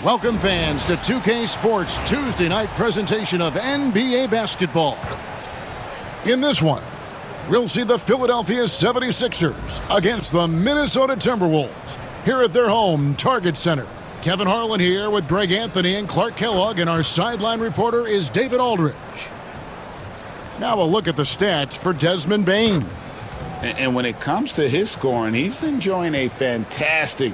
Welcome fans to 2K Sports Tuesday night presentation of NBA basketball. In this one, we'll see the Philadelphia 76ers against the Minnesota Timberwolves here at their home Target Center. Kevin Harlan here with Greg Anthony and Clark Kellogg, and our sideline reporter is David Aldridge. Now a look at the stats for Desmond Bane. And when it comes to his scoring, he's enjoying a fantastic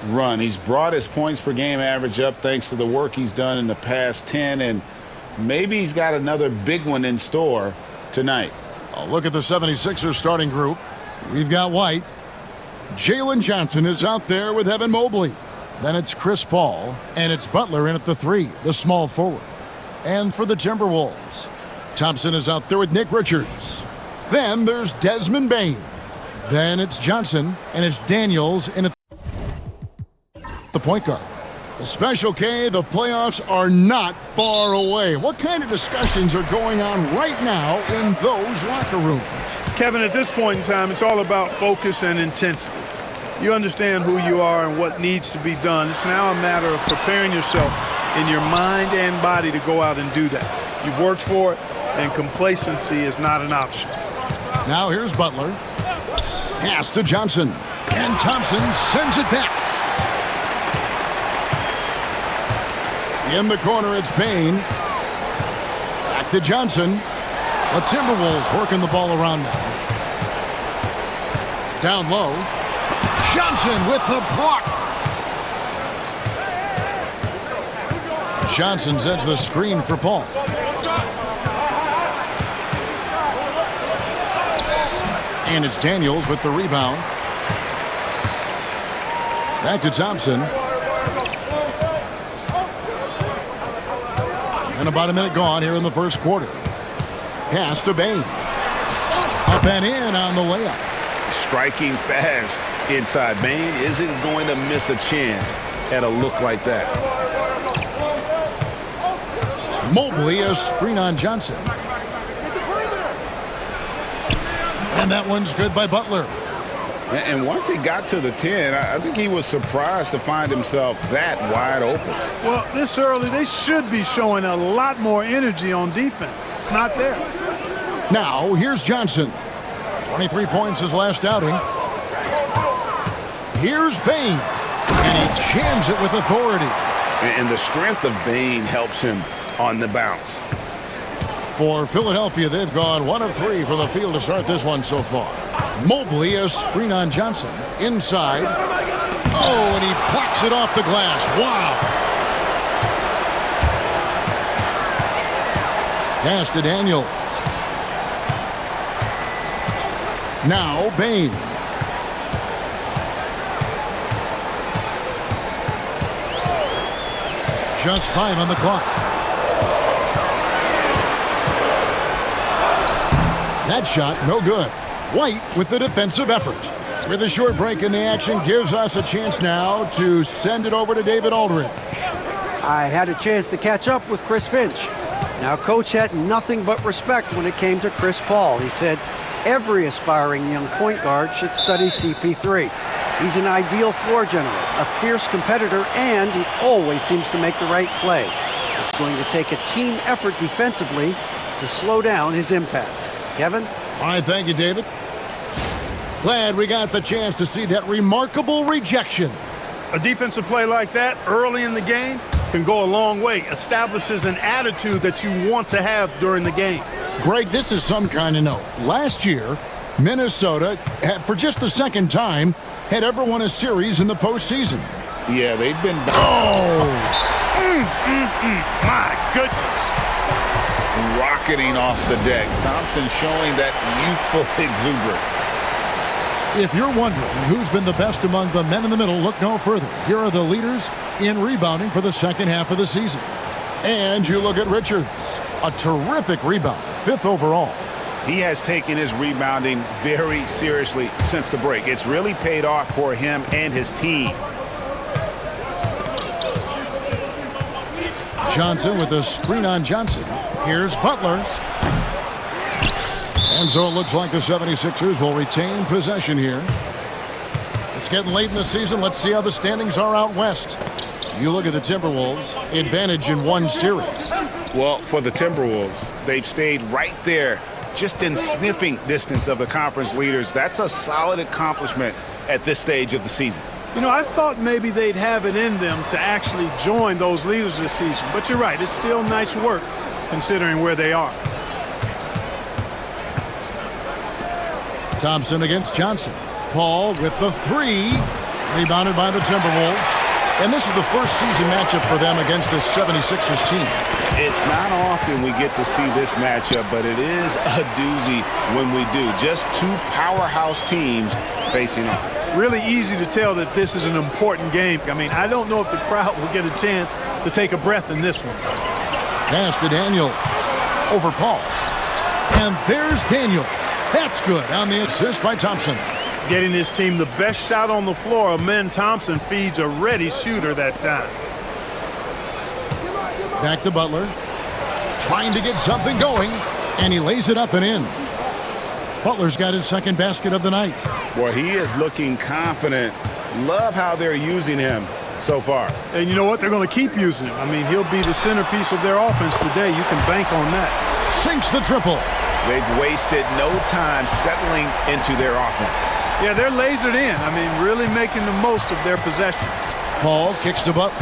run. He's brought his points per game average up thanks to the work he's done in the past 10, and maybe he's got another big one in store tonight. A look at the 76ers starting group. We've got White. Jalen Johnson is out there with Evan Mobley. Then it's Chris Paul, and it's Butler in at the 3, the small forward. And for the Timberwolves, Thompson is out there with Nick Richards. Then there's Desmond Bane. Then it's Johnson, and it's Daniels in at the point guard. Special K, the playoffs are not far away. What kind of discussions are going on right now in those locker rooms? Kevin, at this point in time, it's all about focus and intensity. You understand who you are and what needs to be done. It's now a matter of preparing yourself in your mind and body to go out and do that. You've worked for it, and complacency is not an option. Now here's Butler. Pass to Johnson. And Thompson sends it back. In the corner, it's Bane. Back to Johnson. The Timberwolves working the ball around now. Down low. Johnson with the block. Johnson sets the screen for Paul. And it's Daniels with the rebound. Back to Thompson. And about a minute gone here in the first quarter. Pass to Bane. Up and in on the layup. Striking fast inside. Bane isn't going to miss a chance at a look like that. Mobley, a screen on Johnson. And that one's good by Butler. And once he got to the 10, I think he was surprised to find himself that wide open. Well, this early, they should be showing a lot more energy on defense. It's not there. Now, here's Johnson. 23 points his last outing. Here's Bane. And he jams it with authority. And the strength of Bane helps him on the bounce. For Philadelphia, they've gone 1 of 3 from the field to start this one so far. Mobley, a screen on Johnson. Inside. Oh, and he blocks it off the glass. Wow. Pass to Daniels. Now Bane. Just 5 on the clock. That shot, no good. White with the defensive effort. With a short break in the action, gives us a chance now to send it over to David Aldridge. I had a chance to catch up with Chris Finch. Now, Coach had nothing but respect when it came to Chris Paul. He said every aspiring young point guard should study CP3. He's an ideal floor general, a fierce competitor, and he always seems to make the right play. It's going to take a team effort defensively to slow down his impact. Kevin? All right, thank you, David. Glad we got the chance to see that remarkable rejection. A defensive play like that early in the game can go a long way. Establishes an attitude that you want to have during the game. Greg, this is some kind of note. Last year, Minnesota, for just the second time, had ever won a series in the postseason. Yeah, they've been... Oh! My goodness. Rocketing off the deck. Thompson showing that youthful exuberance. If you're wondering who's been the best among the men in the middle, look no further. Here are the leaders in rebounding for the second half of the season. And you look at Richards, a terrific rebound, 5th overall. He has taken his rebounding very seriously since the break. It's really paid off for him and his team. Johnson with a screen on Johnson. Here's Butler. And so it looks like the 76ers will retain possession here. It's getting late in the season. Let's see how the standings are out west. You look at the Timberwolves, advantage in one series. Well, for the Timberwolves, they've stayed right there, just in sniffing distance of the conference leaders. That's a solid accomplishment at this stage of the season. You know, I thought maybe they'd have it in them to actually join those leaders this season. But you're right, it's still nice work considering where they are. Thompson against Johnson. Paul with the three. Rebounded by the Timberwolves. And this is the first season matchup for them against this 76ers team. It's not often we get to see this matchup, but it is a doozy when we do. Just two powerhouse teams facing off. Really easy to tell that this is an important game. I mean, I don't know if the crowd will get a chance to take a breath in this one. Pass to Daniel. Over Paul. And there's Daniel. That's good on the assist by Thompson. Getting his team the best shot on the floor. Amen Thompson feeds a ready shooter that time. Back to Butler. Trying to get something going. And he lays it up and in. Butler's got his second basket of the night. Boy, he is looking confident. Love how they're using him so far. And you know what? They're going to keep using him. I mean, he'll be the centerpiece of their offense today. You can bank on that. Sinks the triple. They've wasted no time settling into their offense. Yeah, they're lasered in. I mean, really making the most of their possessions. Paul kicks to Butler.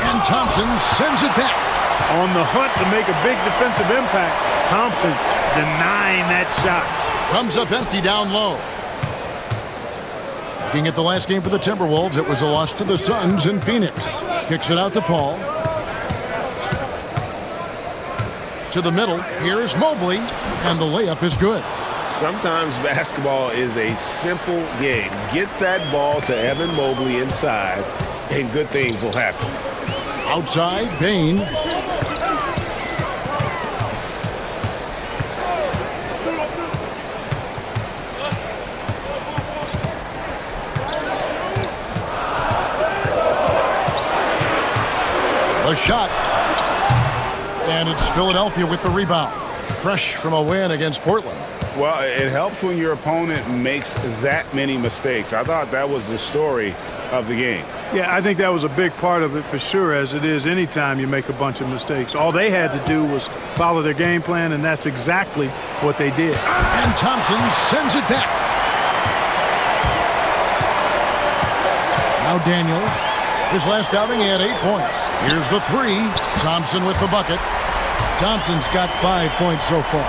And Thompson sends it back. On the hunt to make a big defensive impact. Thompson denying that shot. Comes up empty down low. Looking at the last game for the Timberwolves, it was a loss to the Suns in Phoenix. Kicks it out to Paul. To the middle, here's Mobley, and the layup is good. Sometimes basketball is a simple game. Get that ball to Evan Mobley inside, and good things will happen. Outside, Bane. The shot. And it's Philadelphia with the rebound. Fresh from a win against Portland. Well, it helps when your opponent makes that many mistakes. I thought that was the story of the game. Yeah, I think that was a big part of it for sure, as it is anytime you make a bunch of mistakes. All they had to do was follow their game plan, and that's exactly what they did. And Thompson sends it back. Now Daniels. His last outing, he had 8 points. Here's the three. Thompson with the bucket. Thompson's got 5 points so far.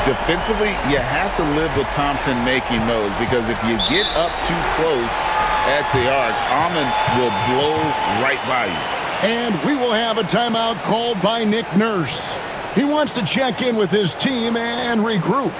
Defensively, you have to live with Thompson making those, because if you get up too close at the arc, Ahmed will blow right by you. And we will have a timeout called by Nick Nurse. He wants to check in with his team and regroup.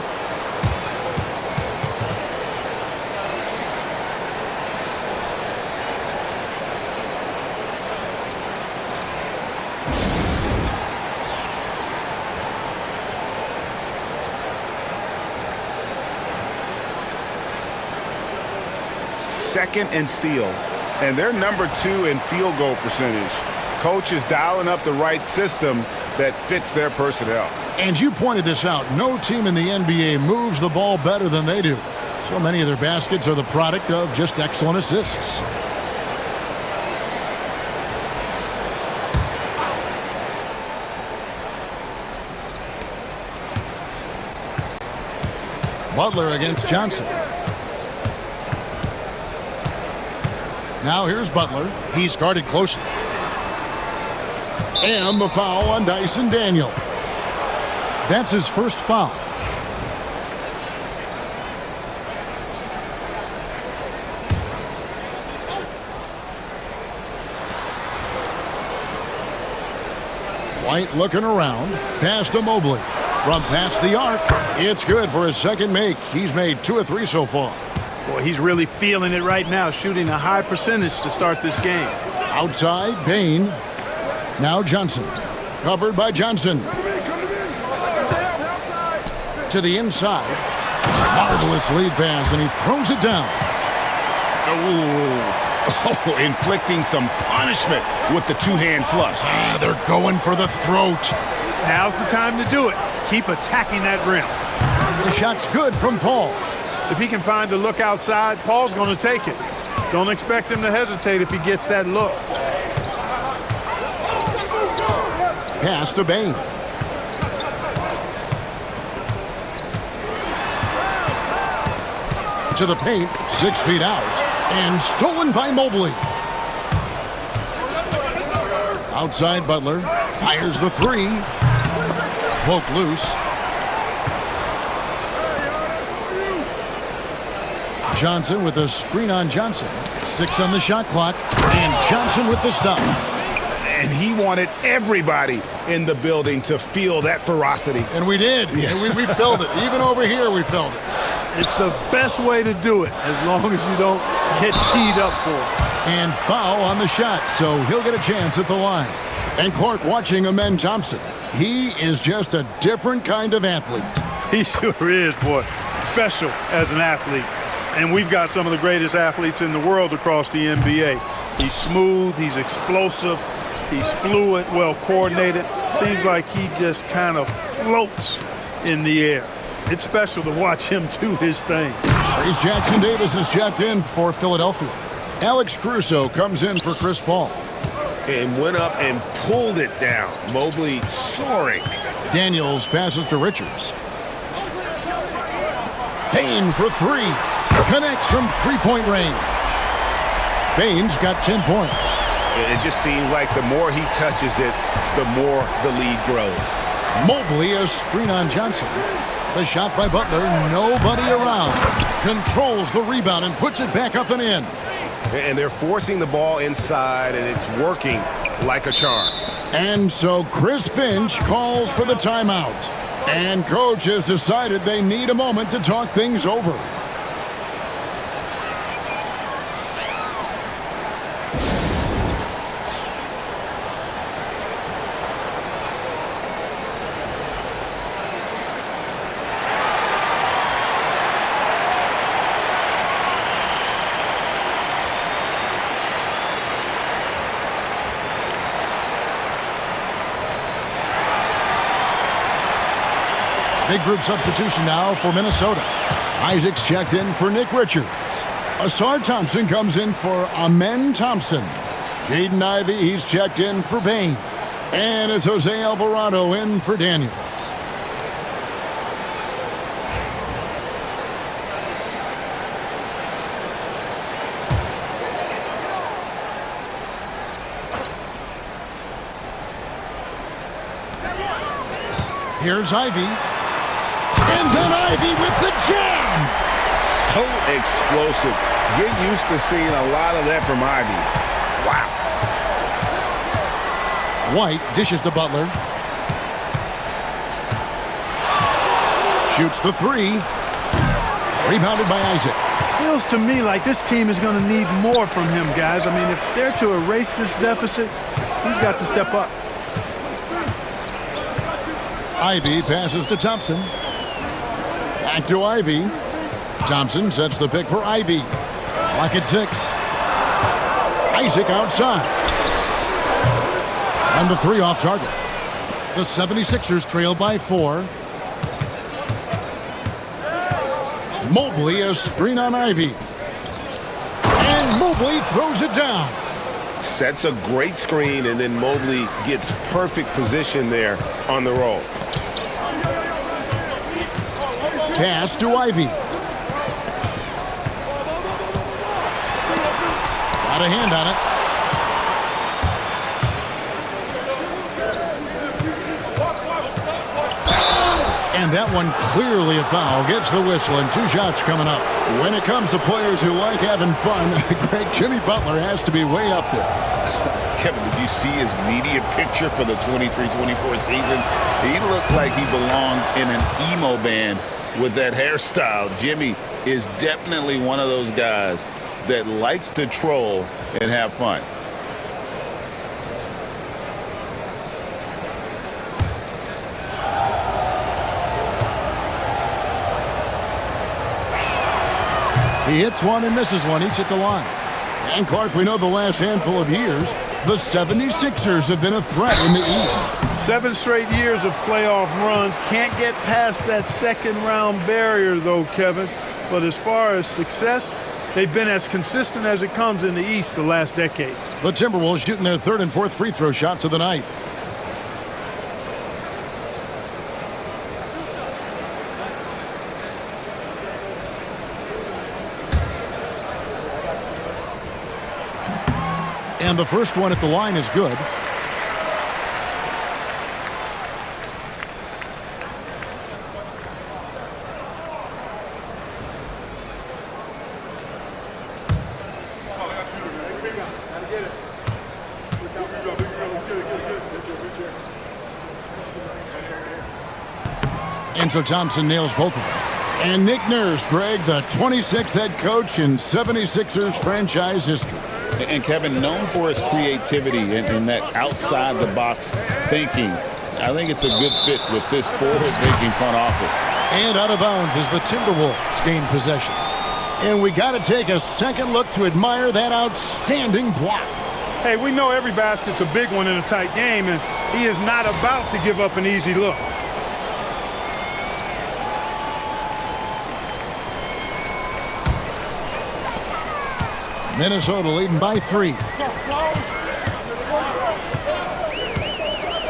Second in steals, and they're number 2 in field goal percentage. Coach is dialing up the right system that fits their personnel. And you pointed this out. No team in the NBA moves the ball better than they do. So many of their baskets are the product of just excellent assists. Butler against Johnson. Now here's Butler. He's guarded closely. And the foul on Dyson Daniel. That's his first foul. White looking around. Pass to Mobley. From past the arc. It's good for his second make. He's made 2 of 3 so far. Boy, he's really feeling it right now, shooting a high percentage to start this game. Outside, Bane. Now Johnson. Covered by Johnson. To the inside. Marvelous lead pass, and he throws it down. Oh, inflicting some punishment with the two-hand flush. They're going for the throat. Now's the time to do it. Keep attacking that rim. The shot's good from Paul. If he can find a look outside, Paul's going to take it. Don't expect him to hesitate if he gets that look. Pass to Bain. To the paint, 6 feet out, and stolen by Mobley. Outside Butler, fires the 3. Poke loose. Johnson with a screen on Johnson. 6 on the shot clock, and Johnson with the stop. And he wanted everybody in the building to feel that ferocity. And we did. Yeah. We felt it. Even over here, we felt it. It's the best way to do it, as long as you don't get teed up for it. And foul on the shot, so he'll get a chance at the line. And Clark watching Amen Thompson. He is just a different kind of athlete. He sure is, boy. Special as an athlete. And we've got some of the greatest athletes in the world across the NBA. He's smooth, he's explosive, he's fluid, well coordinated. Seems like he just kind of floats in the air. It's special to watch him do his thing. Trace Jackson Davis is checked in for Philadelphia. Alex Caruso comes in for Chris Paul. And went up and pulled it down. Mobley soaring. Daniels passes to Richards. Payne for 3. Connects from three-point range. Payne's got 10 points. It just seems like the more he touches it, the more the lead grows. Mobley a screen on Johnson. The shot by Butler, nobody around. Controls the rebound and puts it back up and in. And they're forcing the ball inside, and it's working like a charm. And so Chris Finch calls for the timeout. And coach has decided they need a moment to talk things over. Big group substitution now for Minnesota. Isaac's checked in for Nick Richards. Asar Thompson comes in for Amen Thompson. Jaden Ivey, he's checked in for Bain. And it's Jose Alvarado in for Daniels. Here's Ivey. And then Ivey with the jam! So explosive. Get used to seeing a lot of that from Ivey. Wow. White dishes to Butler. Shoots the 3. Rebounded by Isaac. Feels to me like this team is going to need more from him, guys. I mean, if they're to erase this deficit, he's got to step up. Ivey passes to Thompson. Back to Ivey. Thompson sets the pick for Ivey. Clock at 6. Isaac outside. And the 3 off target. The 76ers trail by 4. Mobley a screen on Ivey. And Mobley throws it down. Sets a great screen, and then Mobley gets perfect position there on the roll. Pass to Ivey. Got a hand on it. And that one clearly a foul. Gets the whistle, and 2 shots coming up. When it comes to players who like having fun, Greg, Jimmy Butler has to be way up there. Kevin, did you see his media picture for the 23-24 season? He looked like he belonged in an emo band with that hairstyle. Jimmy is definitely one of those guys that likes to troll and have fun. He hits one and misses one, each at the line. And Clark, we know the last handful of years, The 76ers have been a threat in the East. 7 straight years of playoff runs. Can't get past that second-round barrier, though, Kevin. But as far as success, they've been as consistent as it comes in the East the last decade. The Timberwolves shooting their third and fourth free throw shots of the night. And the first one at the line is good. And so Thompson nails both of them. And Nick Nurse, Greg, the 26th head coach in 76ers franchise history. And Kevin, known for his creativity and that outside-the-box thinking, I think it's a good fit with this forward-thinking front office. And out of bounds as the Timberwolves gain possession. And we got to take a second look to admire that outstanding block. Hey, we know every basket's a big one in a tight game, and he is not about to give up an easy look. Minnesota leading by 3.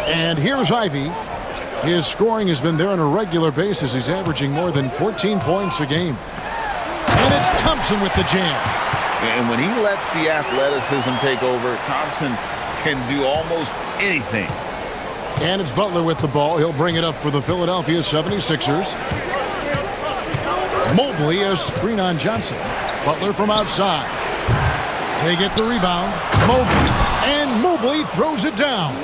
And here's Ivy. His scoring has been there on a regular basis. He's averaging more than 14 points a game. And it's Thompson with the jam. And when he lets the athleticism take over, Thompson can do almost anything. And it's Butler with the ball. He'll bring it up for the Philadelphia 76ers. Mobley a screen on Johnson. Butler from outside. They get the rebound. Mobley throws it down.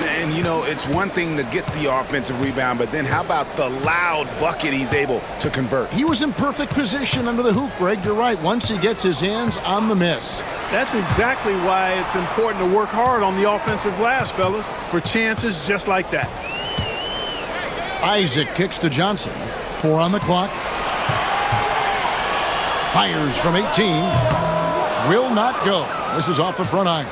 And, you know, it's one thing to get the offensive rebound, but then how about the loud bucket he's able to convert? He was in perfect position under the hoop, Greg. You're right. Once he gets his hands on the miss. That's exactly why it's important to work hard on the offensive glass, fellas, for chances just like that. Isaac kicks to Johnson. 4 on the clock. Fires from 18. Will not go. This is off the front iron.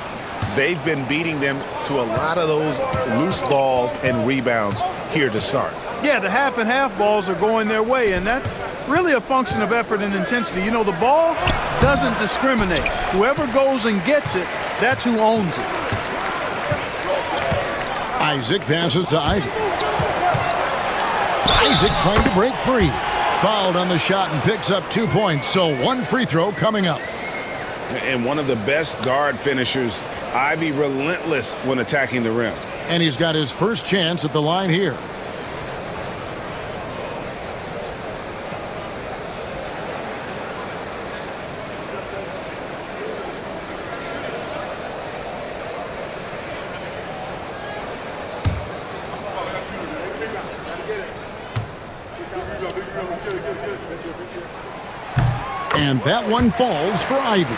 They've been beating them to a lot of those loose balls and rebounds here to start. Yeah, the half and half balls are going their way, and that's really a function of effort and intensity. You know, the ball doesn't discriminate. Whoever goes and gets it, that's who owns it. Isaac passes to Ivy. Isaac trying to break free. Fouled on the shot and picks up 2 points, so 1 free throw coming up. And one of the best guard finishers, Ivy, relentless when attacking the rim. And he's got his first chance at the line here. And that one falls for Ivy.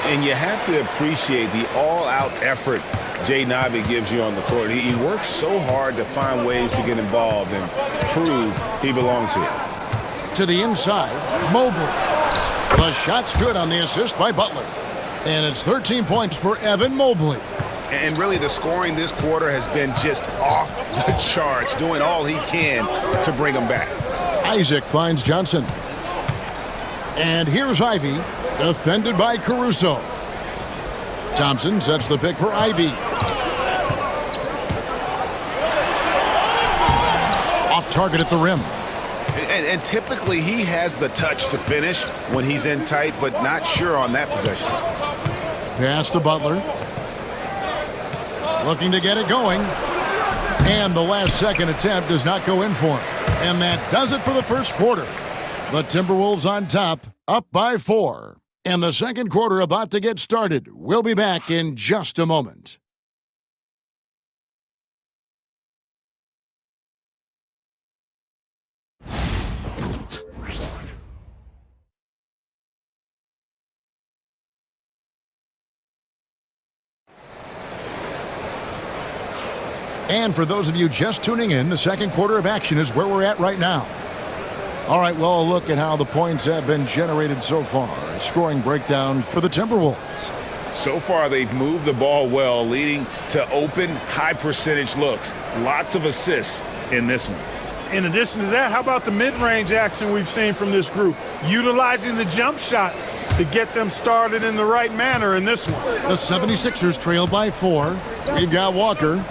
And you have to appreciate the all-out effort Jaden Ivey gives you on the court. He works so hard to find ways to get involved and prove he belongs here. To the inside, Mobley. The shot's good on the assist by Butler. And it's 13 points for Evan Mobley. And really the scoring this quarter has been just off the charts, doing all he can to bring them back. Isaac finds Johnson. And here's Ivy, defended by Caruso. Thompson sets the pick for Ivy. Off target at the rim. And typically he has the touch to finish when he's in tight, but not sure on that possession. Pass to Butler. Looking to get it going. And the last second attempt does not go in for him. And that does it for the first quarter. The Timberwolves on top, up by 4. And the second quarter about to get started. We'll be back in just a moment. And for those of you just tuning in, the second quarter of action is where we're at right now. All right, well, a look at how the points have been generated so far. A scoring breakdown for the Timberwolves. So far, they've moved the ball well, leading to open, high-percentage looks. Lots of assists in this one. In addition to that, how about the mid-range action we've seen from this group? Utilizing the jump shot to get them started in the right manner in this one. The 76ers trail by 4. We've got Walker.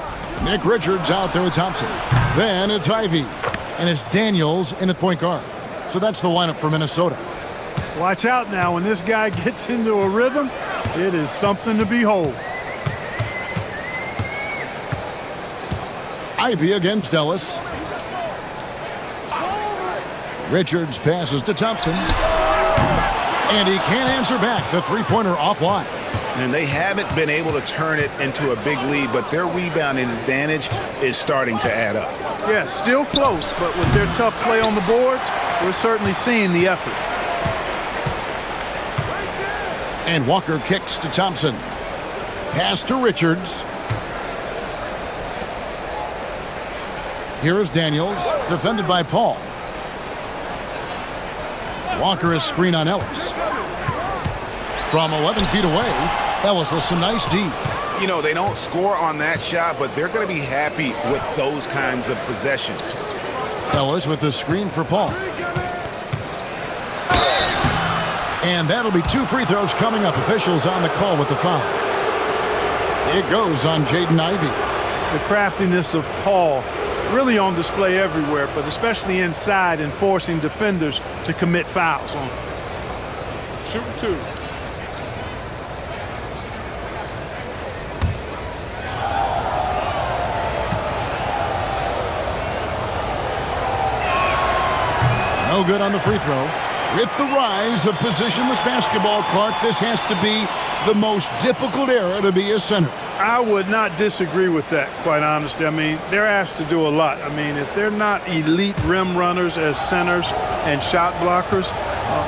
Nick Richards out there with Thompson. Then it's Ivy. And it's Daniels in at point guard. So that's the lineup for Minnesota. Watch out now. When this guy gets into a rhythm, it is something to behold. Ivy against Ellis. Richards passes to Thompson. And he can't answer back. The three-pointer offline. And they haven't been able to turn it into a big lead, but their rebounding advantage is starting to add up. Yeah, still close, but with their tough play on the boards, we're certainly seeing the effort. And Walker kicks to Thompson. Pass to Richards. Here is Daniels, defended by Paul. Walker is screen on Ellis. From 11 feet away, Ellis with some nice D. You know, they don't score on that shot, but they're going to be happy with those kinds of possessions. Ellis with the screen for Paul. And that'll be 2 free throws coming up. Officials on the call with the foul. It goes on Jaden Ivey. The craftiness of Paul really on display everywhere, but especially inside and forcing defenders to commit fouls on him. Shooting 2. No good on the free throw. With the rise of positionless basketball, Clark, this has to be the most difficult era to be a center. I would not disagree with that, quite honestly. I mean, they're asked to do a lot. I mean, if they're not elite rim runners as centers and shot blockers,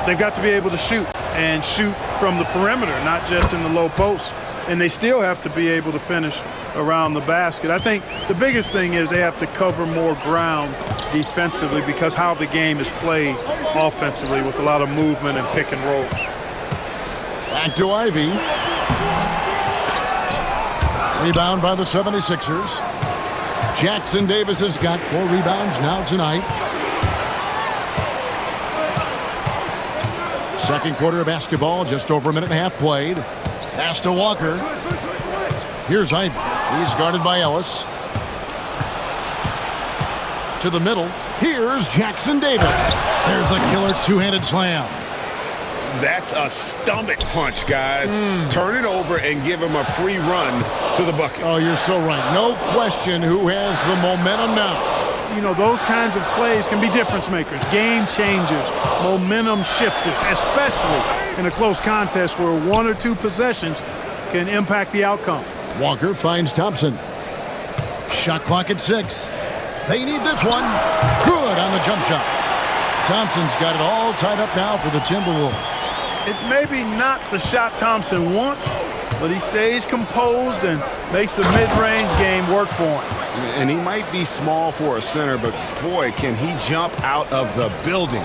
they've got to be able to shoot and shoot from the perimeter, not just in the low post. And they still have to be able to finish around the basket. I think the biggest thing is they have to cover more ground defensively because how the game is played offensively with a lot of movement and pick and rolls. Back to Ivy. Rebound by the 76ers. Jackson Davis has got 4 rebounds now tonight. Second quarter of basketball, just over a minute and a half played. Pass to Walker. Here's Ivy. He's guarded by Ellis. To the middle. Here's Jackson Davis. There's the killer two-handed slam. That's a stomach punch, guys. Turn it over and give him a free run to the bucket. Oh, you're so right. No question who has the momentum now. You know, those kinds of plays can be difference makers, game changers, momentum shifters, especially in a close contest where 1 or 2 possessions can impact the outcome. Walker finds Thompson. Shot clock at 6. They need this one. Good on the jump shot. Thompson's got it all tied up now for the Timberwolves. It's maybe not the shot Thompson wants, but he stays composed and makes the mid-range game work for him. And he might be small for a center, but boy, can he jump out of the building.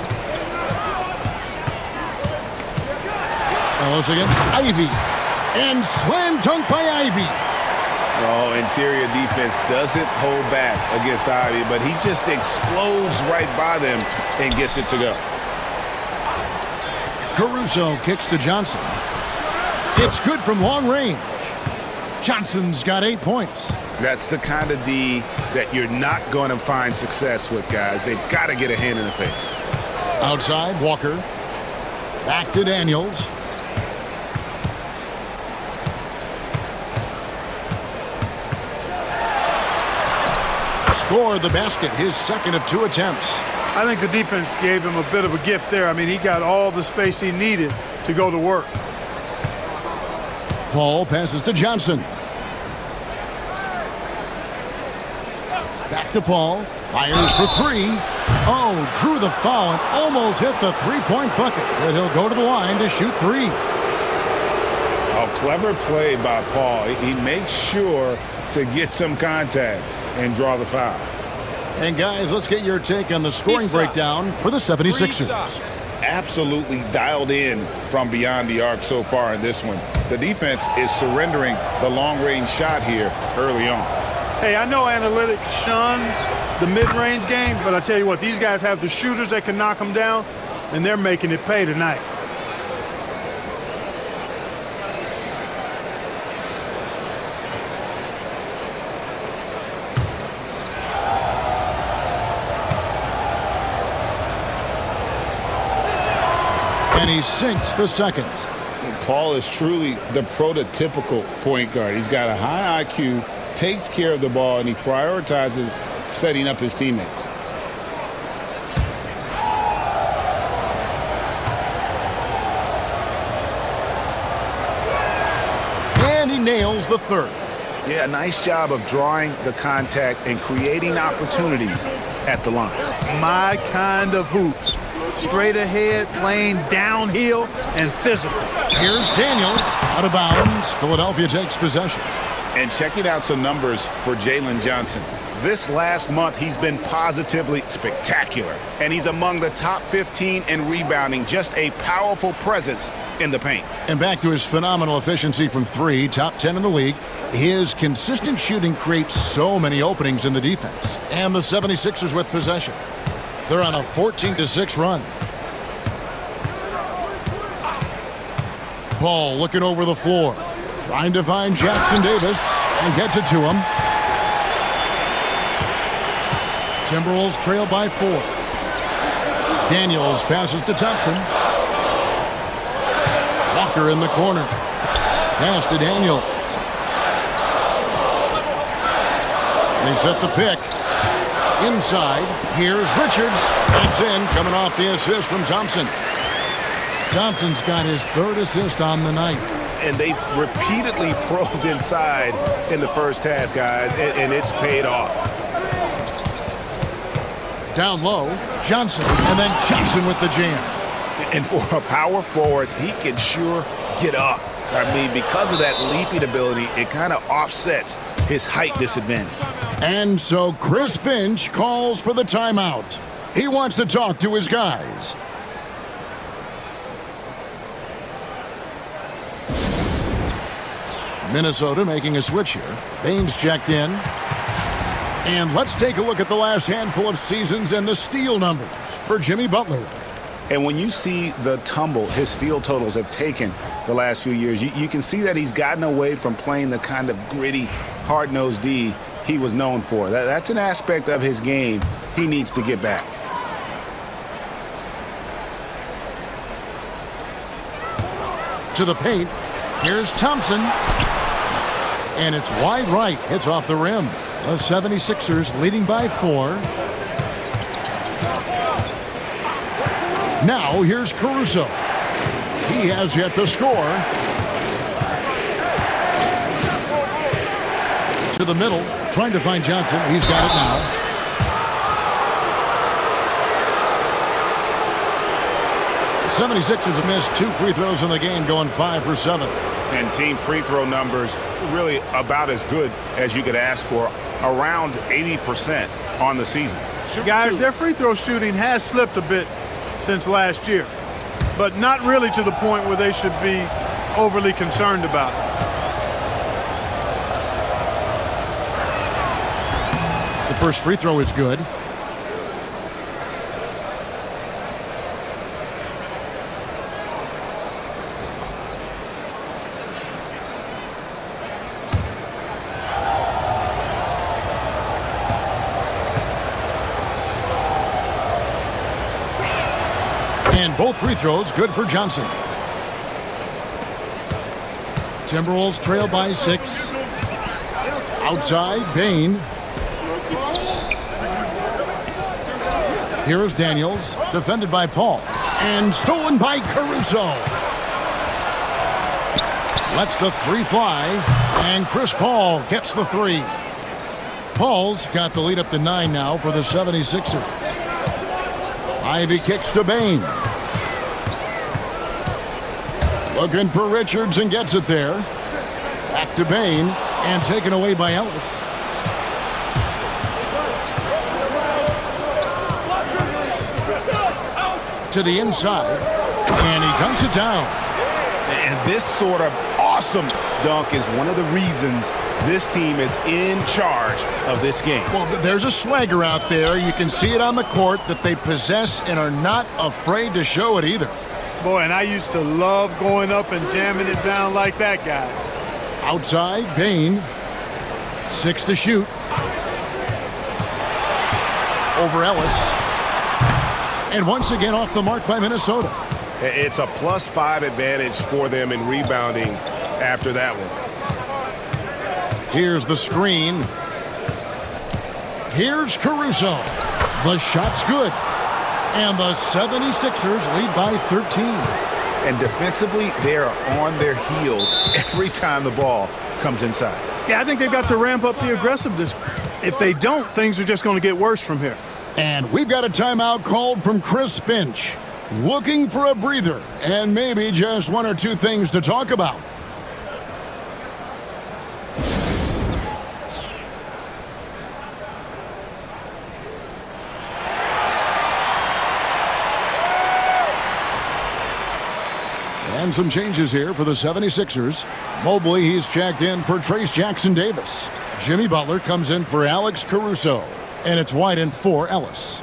Ellis against Ivy. And slam dunk by Ivy. Oh, interior defense doesn't hold back against Ivy, but he just explodes right by them and gets it to go. Caruso kicks to Johnson. It's good from long range. Johnson's got 8 points. That's the kind of D that you're not going to find success with, guys. They've got to get a hand in the face. Outside, Walker. Back to Daniels. Scored the basket, his second of 2 attempts. I think the defense gave him a bit of a gift there. I mean, he got all the space he needed to go to work. Paul passes to Johnson. Back to Paul. Fires for 3. Oh, drew the foul and almost hit the three-point bucket. But he'll go to the line to shoot 3. A clever play by Paul. He makes sure to get some contact and draw the foul. And guys, let's get your take on the scoring breakdown for the 76ers. absolutely dialed in from beyond the arc so far in this one. The defense is surrendering the long-range shot here early on. Hey, I know analytics shuns the mid-range game, but I tell you what, these guys have the shooters that can knock them down, and they're making it pay tonight. And he sinks the second. Paul is truly the prototypical point guard. He's got a high IQ, takes care of the ball, and he prioritizes setting up his teammates. And he nails the third. Yeah, nice job of drawing the contact and creating opportunities at the line. My kind of hoops. Straight ahead, playing downhill, and physical. Here's Daniels, out of bounds. Philadelphia takes possession. And checking out some numbers for Jalen Johnson. This last month, he's been positively spectacular. And he's among the top 15 in rebounding, just a powerful presence in the paint. And back to his phenomenal efficiency from three, top 10 in the league. His consistent shooting creates so many openings in the defense. And the 76ers with possession. They're on a 14-6 run. Paul looking over the floor, trying to find Jackson Davis, and gets it to him. Timberwolves trail by 4. Daniels passes to Thompson. Walker in the corner. Pass to Daniels. They set the pick. Inside, here's Richards. That's in, coming off the assist from Thompson. Thompson's got his third assist on the night. And they've repeatedly probed inside in the first half, guys, and it's paid off. Down low, Johnson, and then Johnson with the jam. And for a power forward, he can sure get up. I mean, because of that leaping ability, it kind of offsets his height disadvantage. And so Chris Finch calls for the timeout. He wants to talk to his guys. Minnesota making a switch here. Baines checked in. And let's take a look at the last handful of seasons and the steal numbers for Jimmy Butler. And when you see the tumble his steal totals have taken the last few years, you can see that he's gotten away from playing the kind of gritty, hard-nosed D he was known for. That's an aspect of his game he needs to get back. To the paint. Here's Thompson. And it's wide right. Hits off the rim. The 76ers leading by 4. Now here's Caruso. He has yet to score. To the middle, trying to find Johnson. He's got it now. The 76ers have missed 2 free throws in the game, going 5 for 7. And team free throw numbers really about as good as you could ask for, around 80% on the season. Guys, their free throw shooting has slipped a bit since last year, but not really to the point where they should be overly concerned about it. The first free throw is good. And both free throws good for Johnson. Timberwolves trail by 6. Outside, Bane. Here's Daniels, defended by Paul, and stolen by Caruso. Lets the 3 fly, and Chris Paul gets the 3. Paul's got the lead up to 9 now for the 76ers. Ivy kicks to Bane. Looking for Richards and gets it there. Back to Bane and taken away by Ellis. to the inside, and he dunks it down. And this sort of awesome dunk is one of the reasons this team is in charge of this game. Well, there's a swagger out there. You can see it on the court that they possess and are not afraid to show it either. Boy, and I used to love going up and jamming it down like that, guys. Outside, Bain. 6 to shoot. Over Ellis. And once again off the mark by Minnesota. It's a +5 advantage for them in rebounding after that one. Here's the screen. Here's Caruso. The shot's good. And the 76ers lead by 13. And defensively, they are on their heels every time the ball comes inside. Yeah, I think they've got to ramp up the aggressiveness. If they don't, things are just going to get worse from here. And we've got a timeout called from Chris Finch. Looking for a breather and maybe just one or two things to talk about. And some changes here for the 76ers. Mobley, he's checked in for Trace Jackson-Davis. Jimmy Butler comes in for Alex Caruso. And it's White in for Ellis.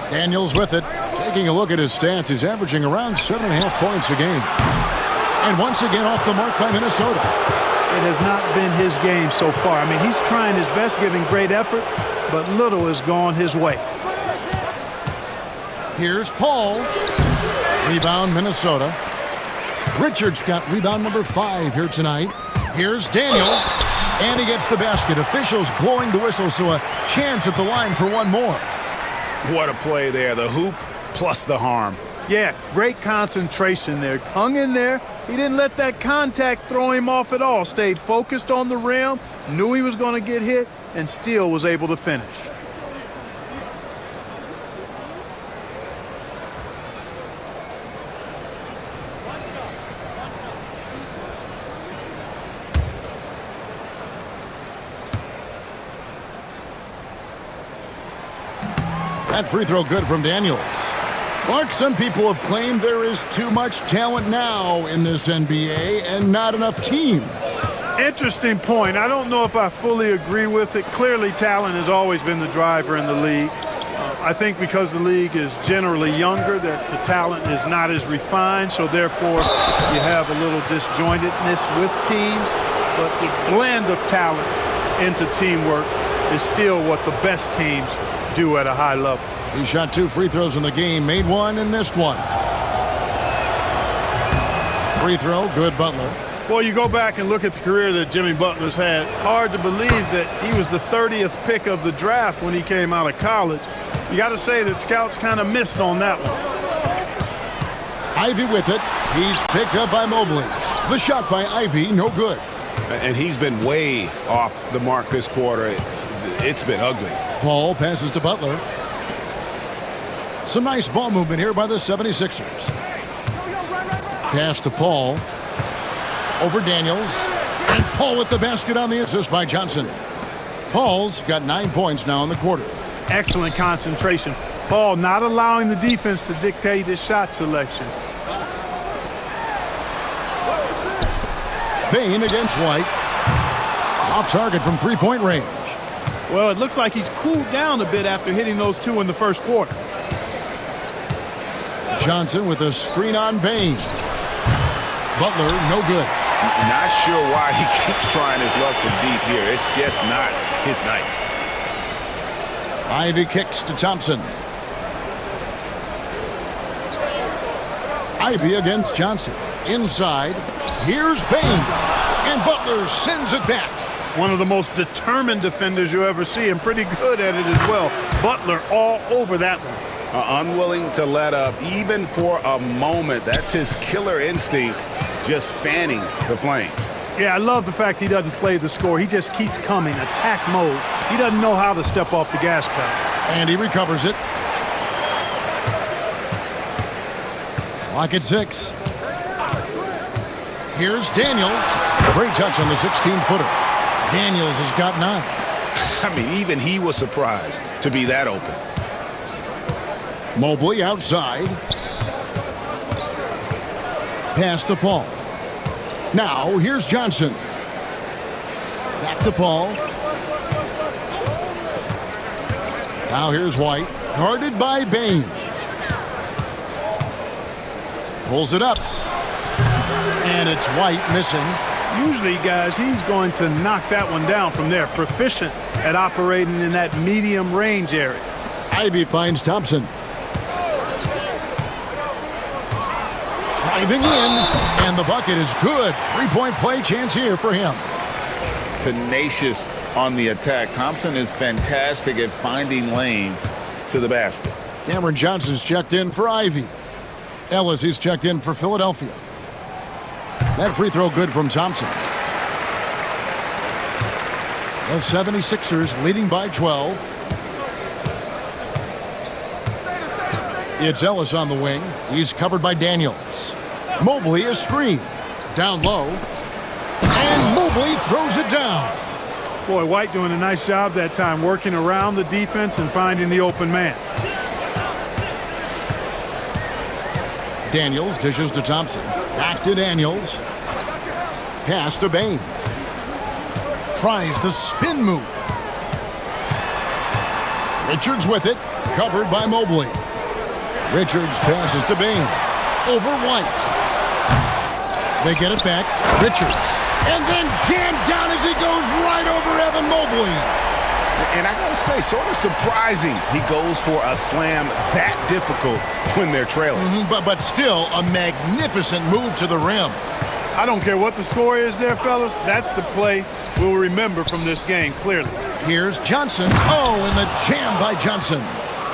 Daniels with it. Taking a look at his stats, he's averaging around 7.5 points a game. And once again off the mark by Minnesota. It has not been his game so far. I mean, he's trying his best, giving great effort, but little has gone his way. Here's Paul. Rebound, Minnesota. Richards got rebound number 5 here tonight. Here's Daniels. And he gets the basket. Officials blowing the whistle, so a chance at the line for one more. What a play there. The hoop plus the harm. Yeah, great concentration there. Hung in there. He didn't let that contact throw him off at all. Stayed focused on the rim, knew he was going to get hit, and still was able to finish. That free throw good from Daniels. Mark, some people have claimed there is too much talent now in this NBA and not enough teams. Interesting point. I don't know if I fully agree with it. Clearly, talent has always been the driver in the league. I think because the league is generally younger, that the talent is not as refined, so therefore you have a little disjointedness with teams. But the blend of talent into teamwork is still what the best teams do at a high level. He shot 2 free throws in the game, made 1 and missed 1. Free throw, good Butler. Well, you go back and look at the career that Jimmy Butler's had. Hard to believe that he was the 30th pick of the draft when he came out of college. You got to say that scouts kind of missed on that one. Ivy with it. He's picked up by Mobley. The shot by Ivy, no good. And he's been way off the mark this quarter. It's been ugly. Paul passes to Butler. Some nice ball movement here by the 76ers. Pass to Paul. Over Daniels. And Paul with the basket on the assist by Johnson. Paul's got 9 points now in the quarter. Excellent concentration. Paul not allowing the defense to dictate his shot selection. Bain against White. Off target from three-point range. Well, it looks like he's cooled down a bit after hitting those 2 in the first quarter. Johnson with a screen on Bain. Butler, no good. Not sure why he keeps trying his luck from deep here. It's just not his night. Ivy kicks to Thompson. Ivy against Johnson. Inside. Here's Bain. And Butler sends it back. One of the most determined defenders you ever see, and pretty good at it as well. Butler all over that one. Unwilling to let up even for a moment. That's his killer instinct, just fanning the flames. Yeah, I love the fact he doesn't play the score. He just keeps coming, attack mode. He doesn't know how to step off the gas pedal. And he recovers it. Lock at 6. Here's Daniels. Great touch on the 16-footer. Daniels has got 9. I mean, even he was surprised to be that open. Mobley outside. Pass to Paul. Now, here's Johnson. Back to Paul. Now here's White. Guarded by Bain. Pulls it up. And it's White missing. Usually, guys, he's going to knock that one down from there. Proficient at operating in that medium range area. Ivy finds Thompson. Driving in, and the bucket is good. 3-point play chance here for him. Tenacious on the attack. Thompson is fantastic at finding lanes to the basket. Cameron Johnson's checked in for Ivy. Ellis is checked in for Philadelphia. That free throw good from Thompson. The 76ers leading by 12. It's Ellis on the wing. He's covered by Daniels. Mobley is screened. Down low. And Mobley throws it down. Boy, White doing a nice job that time, working around the defense and finding the open man. Daniels dishes to Thompson. Back to Daniels. Pass to Bain. Tries the spin move. Richards with it. Covered by Mobley. Richards passes to Bain. Over White. They get it back. Richards. And then jammed down as he goes right over Evan Mobley. And I got to say, sort of surprising he goes for a slam that difficult when they're trailing. But still a magnificent move to the rim. I don't care what the score is there, fellas. That's the play we'll remember from this game, clearly. Here's Johnson. Oh, and the jam by Johnson.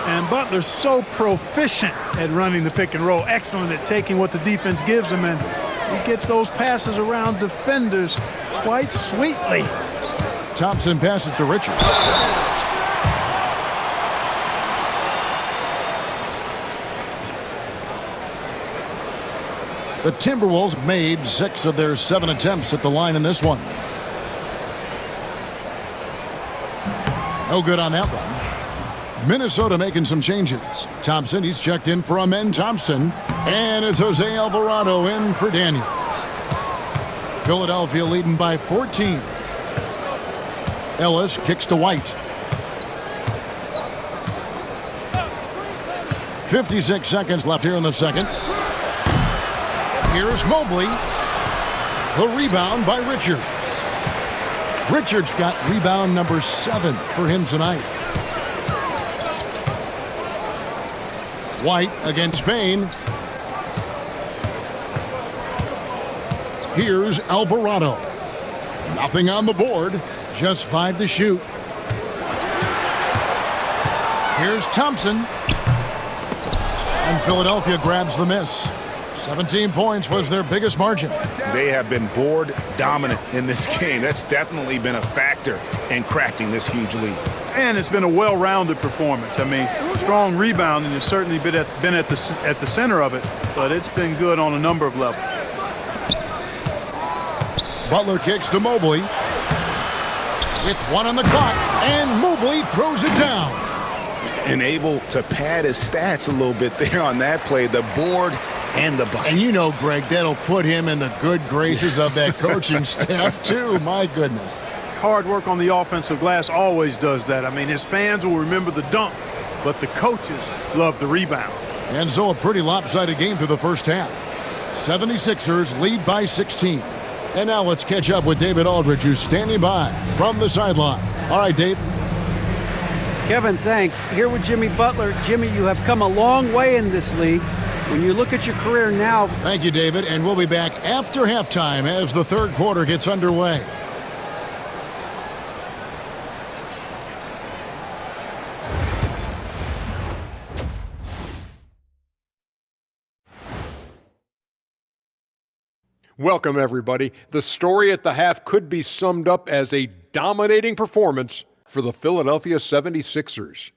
And Butler's so proficient at running the pick and roll. Excellent at taking what the defense gives him, and he gets those passes around defenders quite sweetly. Thompson passes to Richards. The Timberwolves made 6 of their 7 attempts at the line in this one. No good on that one. Minnesota making some changes. Thompson, he's checked in for Amen Thompson. And it's Jose Alvarado in for Daniels. Philadelphia leading by 14. Ellis kicks to White. 56 seconds left here in the second. Here's Mobley. The rebound by Richards. Richards got rebound number 7 for him tonight. White against Bain. Here's Alvarado. Nothing on the board. Just 5 to shoot. Here's Thompson. And Philadelphia grabs the miss. 17 points was their biggest margin. They have been board dominant in this game. That's definitely been a factor in crafting this huge lead. And it's been a well-rounded performance. I mean, strong rebounding has certainly been at the center of it, but it's been good on a number of levels. Butler kicks to Mobley. With 1 on the clock, and Mobley throws it down. And able to pad his stats a little bit there on that play, the board and the bucket. And you know, Greg, that'll put him in the good graces of that coaching staff, too. My goodness. Hard work on the offensive glass always does that. I mean, his fans will remember the dunk, but the coaches love the rebound. And so a pretty lopsided game through the first half. 76ers lead by 16. And now let's catch up with David Aldridge, who's standing by from the sideline. All right, Dave. Kevin, thanks. Here with Jimmy Butler. Jimmy, you have come a long way in this league. When you look at your career now. Thank you, David. And we'll be back after halftime as the third quarter gets underway. Welcome, everybody. The story at the half could be summed up as a dominating performance for the Philadelphia 76ers.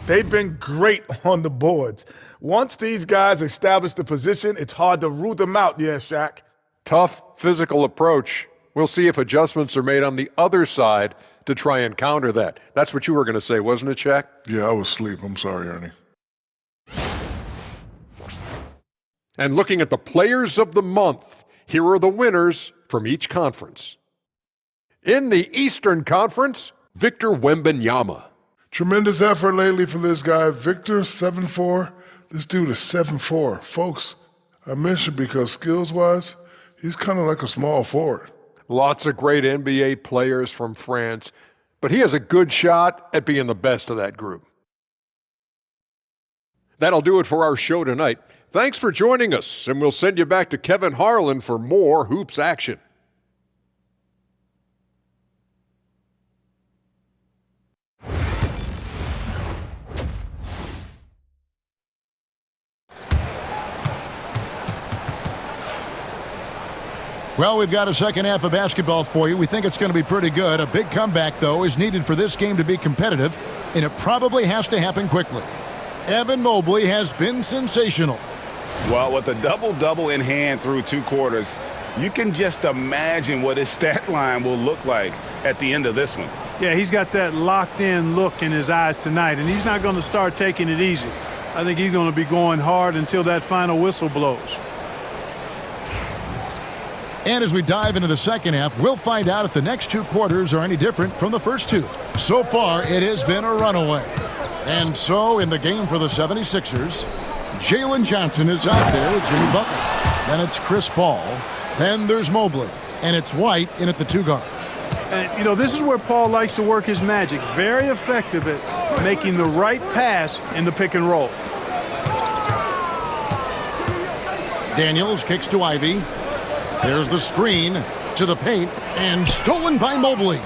They've been great on the boards. Once these guys establish the position, it's hard to root them out, yeah, Shaq. Tough physical approach. We'll see if adjustments are made on the other side to try and counter that. That's what you were going to say, wasn't it, Shaq? Yeah, I was asleep. I'm sorry, Ernie. And looking at the players of the month, here are the winners from each conference. In the Eastern Conference, Victor Wembanyama. Tremendous effort lately for this guy, Victor, 7'4". This dude is 7'4". Folks, I mentioned because skills-wise, he's kind of like a small forward. Lots of great NBA players from France, but he has a good shot at being the best of that group. That'll do it for our show tonight. Thanks for joining us, and we'll send you back to Kevin Harlan for more hoops action. Well, we've got a second half of basketball for you. We think it's going to be pretty good. A big comeback, though, is needed for this game to be competitive, and it probably has to happen quickly. Evan Mobley has been sensational. Well, with a double-double in hand through 2 quarters, you can just imagine what his stat line will look like at the end of this one. Yeah, he's got that locked-in look in his eyes tonight, and he's not going to start taking it easy. I think he's going to be going hard until that final whistle blows. And as we dive into the second half, we'll find out if the next 2 quarters are any different from the first 2. So far, it has been a runaway. And so, in the game for the 76ers, Jalen Johnson is out there with Jimmy Butler. Then it's Chris Paul. Then there's Mobley. And it's White in at the 2 guard. And, you know, this is where Paul likes to work his magic. Very effective at making the right pass in the pick and roll. Daniels kicks to Ivy. There's the screen to the paint and stolen by Mobley.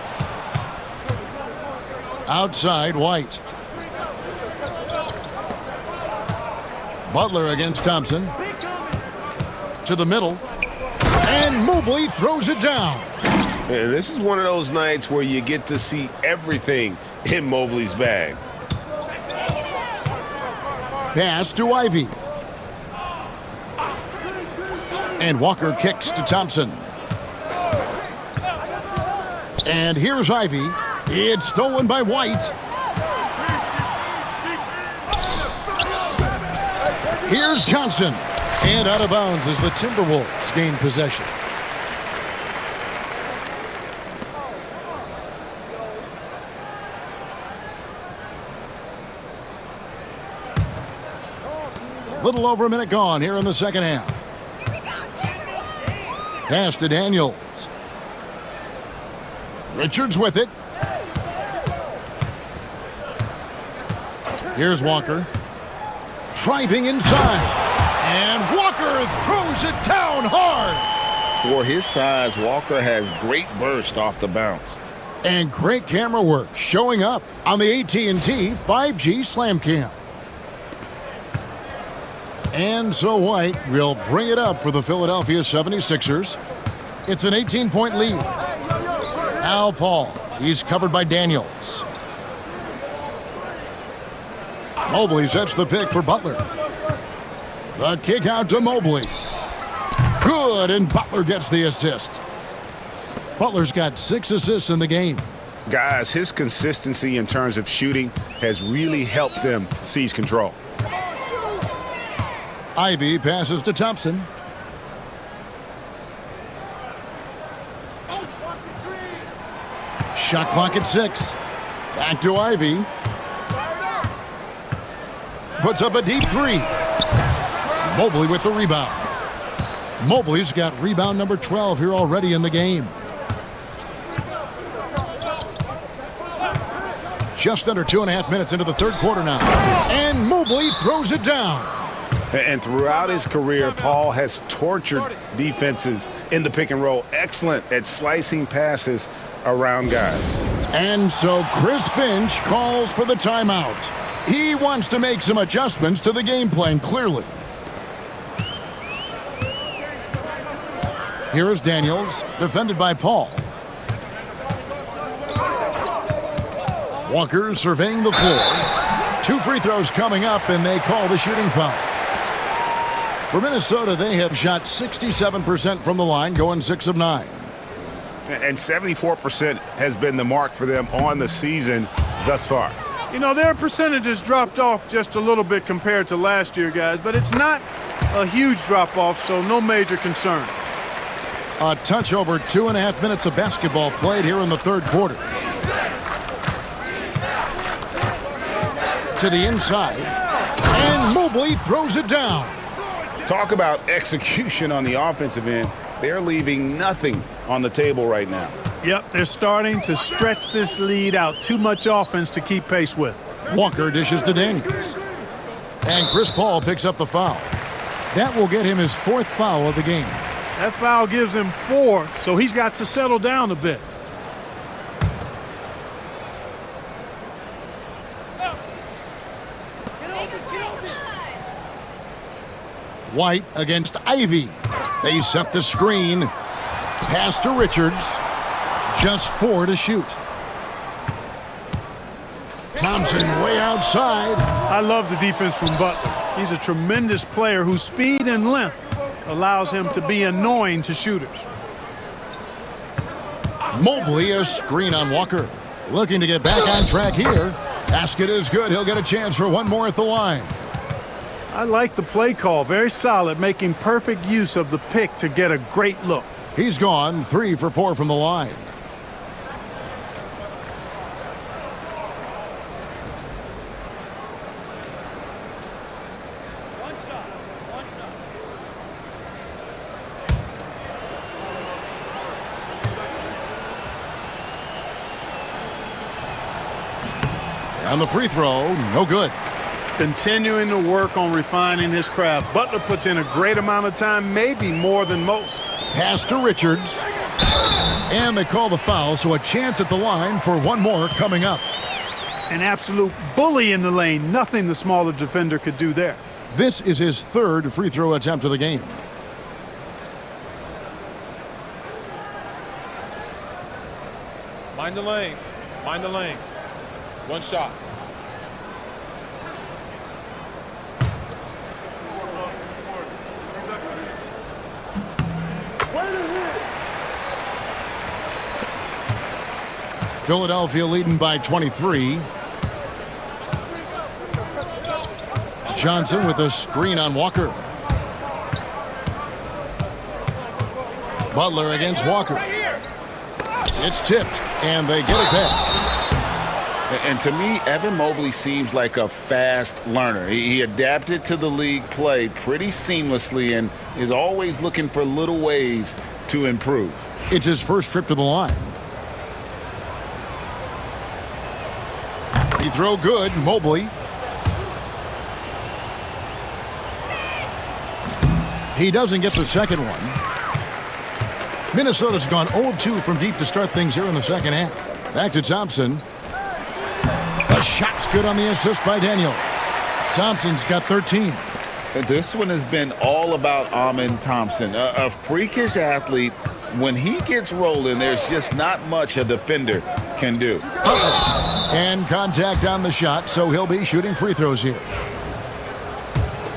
Outside, White. Butler against Thompson. To the middle. And Mobley throws it down. And this is one of those nights where you get to see everything in Mobley's bag. Pass to Ivy. And Walker kicks to Thompson. And here's Ivy. It's stolen by White. Here's Johnson. And out of bounds as the Timberwolves gain possession. Little over a minute gone here in the second half. Pass to Daniels. Richards with it. Here's Walker. Driving inside. And Walker throws it down hard. For his size, Walker has great burst off the bounce. And great camera work showing up on the AT&T 5G Slam Cam. And so White will bring it up for the Philadelphia 76ers. It's an 18-point lead. Al Paul, he's covered by Daniels. Mobley sets the pick for Butler. The kick out to Mobley. Good, and Butler gets the assist. Butler's got 6 assists in the game. Guys, his consistency in terms of shooting has really helped them seize control. Ivy passes to Thompson. Shot clock at 6. Back to Ivy. Puts up a deep 3. Mobley with the rebound. Mobley's got rebound number 12 here already in the game. Just under 2.5 minutes into the third quarter now. And Mobley throws it down. And throughout his career, Paul has tortured defenses in the pick and roll. Excellent at slicing passes around guys. And so Chris Finch calls for the timeout. He wants to make some adjustments to the game plan, clearly. Here is Daniels, defended by Paul. Walker surveying the floor. 2 free throws coming up, and they call the shooting foul. For Minnesota, they have shot 67% from the line, going 6 of 9. And 74% has been the mark for them on the season thus far. You know, their percentages dropped off just a little bit compared to last year, guys, but it's not a huge drop-off, so no major concern. A touch over 2.5 minutes of basketball played here in the third quarter. To the inside, and Mobley throws it down. Talk about execution on the offensive end. They're leaving nothing on the table right now. Yep, they're starting to stretch this lead out. Too much offense to keep pace with. Walker dishes to Daniels. And Chris Paul picks up the foul. That will get him his 4th foul of the game. That foul gives him 4, so he's got to settle down a bit. White against Ivy. They set the screen. Pass to Richards. Just 4 to shoot. Thompson way outside. I love the defense from Butler. He's a tremendous player whose speed and length allows him to be annoying to shooters. Mobley, a screen on Walker. Looking to get back on track here. Basket is good. He'll get a chance for 1 more at the line. I like the play call. Very solid, making perfect use of the pick to get a great look. He's gone 3 for 4 from the line. On the free throw, no good. Continuing to work on refining his craft. Butler puts in a great amount of time, maybe more than most. Pass to Richards. And they call the foul, so a chance at the line for 1 more coming up. An absolute bully in the lane. Nothing the smaller defender could do there. This is his 3rd free throw attempt of the game. Mind the lanes. Mind the lanes. 1 shot. Philadelphia leading by 23. Johnson with a screen on Walker. Butler against Walker. It's tipped, and they get it back. And to me, Evan Mobley seems like a fast learner. He adapted to the league play pretty seamlessly and is always looking for little ways to improve. It's his first trip to the line. Free throw good, Mobley. He doesn't get the second one. Minnesota's gone 0 of 2 from deep to start things here in the second half. Back to Thompson. The shot's good on the assist by Daniels. Thompson's got 13. This one has been all about Amen Thompson, a freakish athlete. When he gets rolling, there's just not much a defender can do. And contact on the shot, so he'll be shooting free throws here.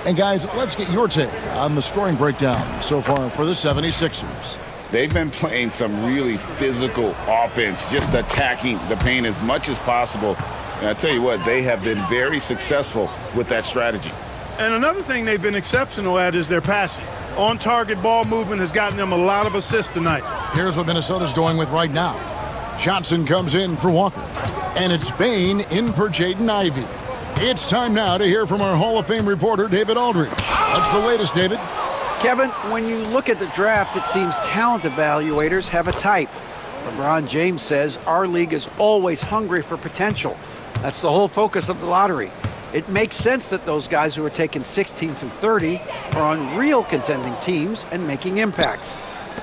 And guys, let's get your take on the scoring breakdown so far for the 76ers. They've been playing some really physical offense, just attacking the paint as much as possible. And I tell you what, they have been very successful with that strategy. And another thing they've been exceptional at is their passing. On-target ball movement has gotten them a lot of assists tonight. Here's what Minnesota's going with right now. Johnson comes in for Walker. And it's Bain in for Jaden Ivey. It's time now to hear from our Hall of Fame reporter, David Aldridge. What's the latest, David? Kevin, when you look at the draft, it seems talent evaluators have a type. LeBron James says our league is always hungry for potential. That's the whole focus of the lottery. It makes sense that those guys who are taken 16 through 30 are on real contending teams and making impacts.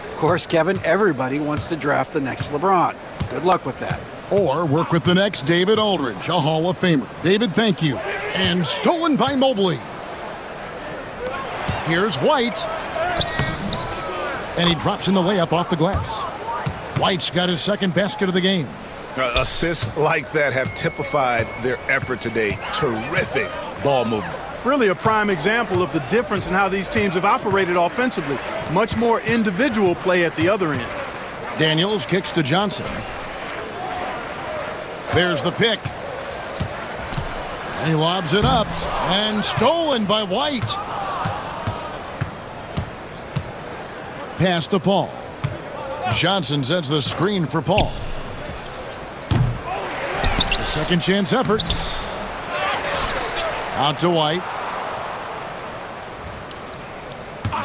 Of course, Kevin, everybody wants to draft the next LeBron. Good luck with that. Or work with the next David Aldridge, a Hall of Famer. David, thank you. And stolen by Mobley. Here's White. And he drops in the layup off the glass. White's got his second basket of the game. Assists like that have typified their effort today. Terrific ball movement. Really a prime example of the difference in how these teams have operated offensively. Much more individual play at the other end. Daniels kicks to Johnson. There's the pick. And he lobs it up. And stolen by White. Pass to Paul. Johnson sets the screen for Paul. A second chance effort. Out to White.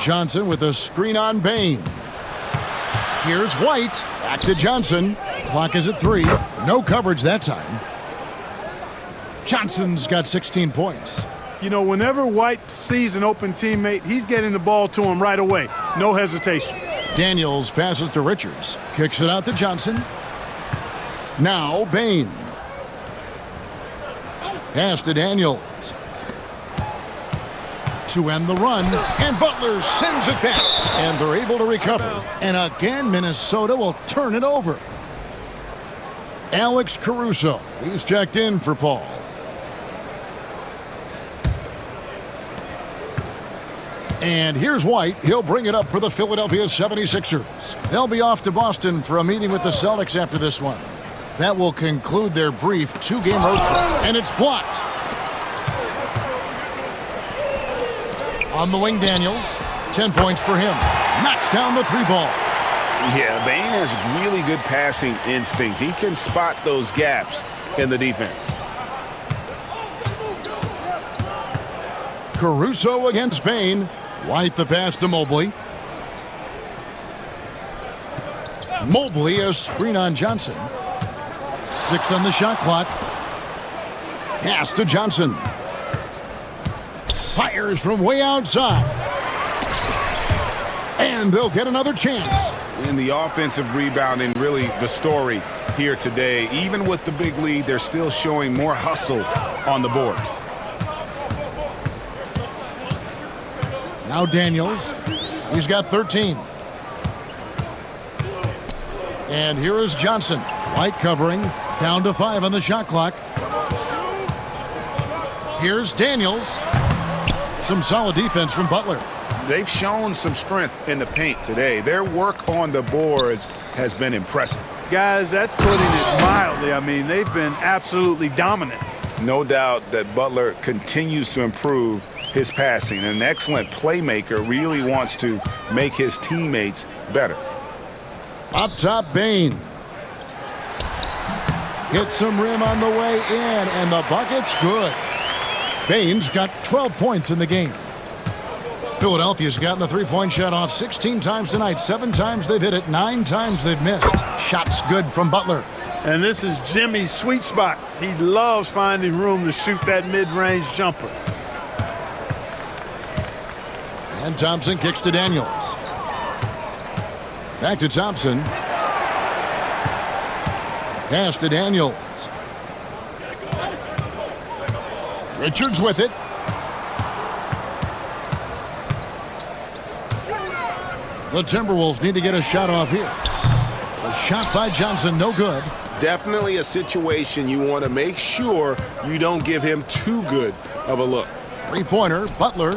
Johnson with a screen on Bain. Here's White. Back to Johnson. Clock is at 3. No coverage that time. Johnson's got 16 points. You know, whenever White sees an open teammate, he's getting the ball to him right away. No hesitation. Daniels passes to Richards. Kicks it out to Johnson. Now Bain. Pass to Daniels. To end the run, and Butler sends it back, and they're able to recover. And again, Minnesota will turn it over. Alex Caruso, he's checked in for Paul. And here's White. He'll bring it up for the Philadelphia 76ers. They'll be off to Boston for a meeting with the Celtics after this one. That will conclude their brief 2-game road trip, and it's blocked. On the wing, Daniels. 10 points for him. Knocks down the 3-ball. Yeah, Bain has really good passing instinct. He can spot those gaps in the defense. Caruso against Bain. White the pass to Mobley. Mobley a screen on Johnson. 6 on the shot clock. Pass to Johnson. Fires from way outside. And they'll get another chance. In the offensive rebounding, really the story here today. Even with the big lead, they're still showing more hustle on the board. Now Daniels. He's got 13. And here is Johnson. White covering. Down to 5 on the shot clock. Here's Daniels. Some solid defense from Butler. They've shown some strength in the paint today. Their work on the boards has been impressive. Guys, that's putting it mildly. I mean, they've been absolutely dominant. No doubt that Butler continues to improve his passing. An excellent playmaker, really wants to make his teammates better. Up top, Bain. Hits some rim on the way in, and the bucket's good. Bain's got 12 points in the game. Philadelphia's gotten the three-point shot off 16 times tonight. 7 times they've hit it, 9 times they've missed. Shots good from Butler. And this is Jimmy's sweet spot. He loves finding room to shoot that mid-range jumper. And Thompson kicks to Daniels. Back to Thompson. Pass to Daniels. Richards with it. The Timberwolves need to get a shot off here. A shot by Johnson, no good. Definitely a situation you want to make sure you don't give him too good of a look. Three-pointer, Butler.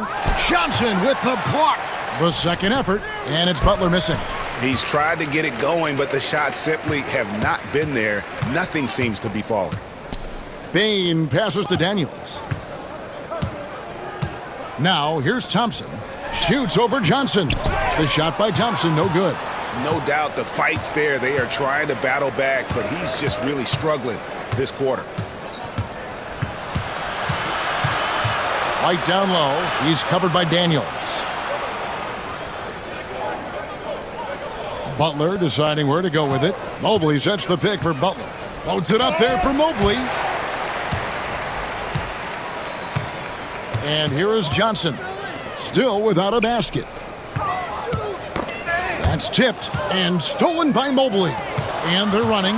Johnson with the block. The second effort, and it's Butler missing. He's tried to get it going, but the shots simply have not been there. Nothing seems to be falling. Bain passes to Daniels. Now, here's Thompson. Shoots over Johnson. The shot by Thompson, no good. No doubt the fight's there. They are trying to battle back, but he's just really struggling this quarter. White down low. He's covered by Daniels. Butler deciding where to go with it. Mobley sets the pick for Butler. Loads it up there for Mobley. And here is Johnson. Still without a basket. That's tipped and stolen by Mobley. And they're running.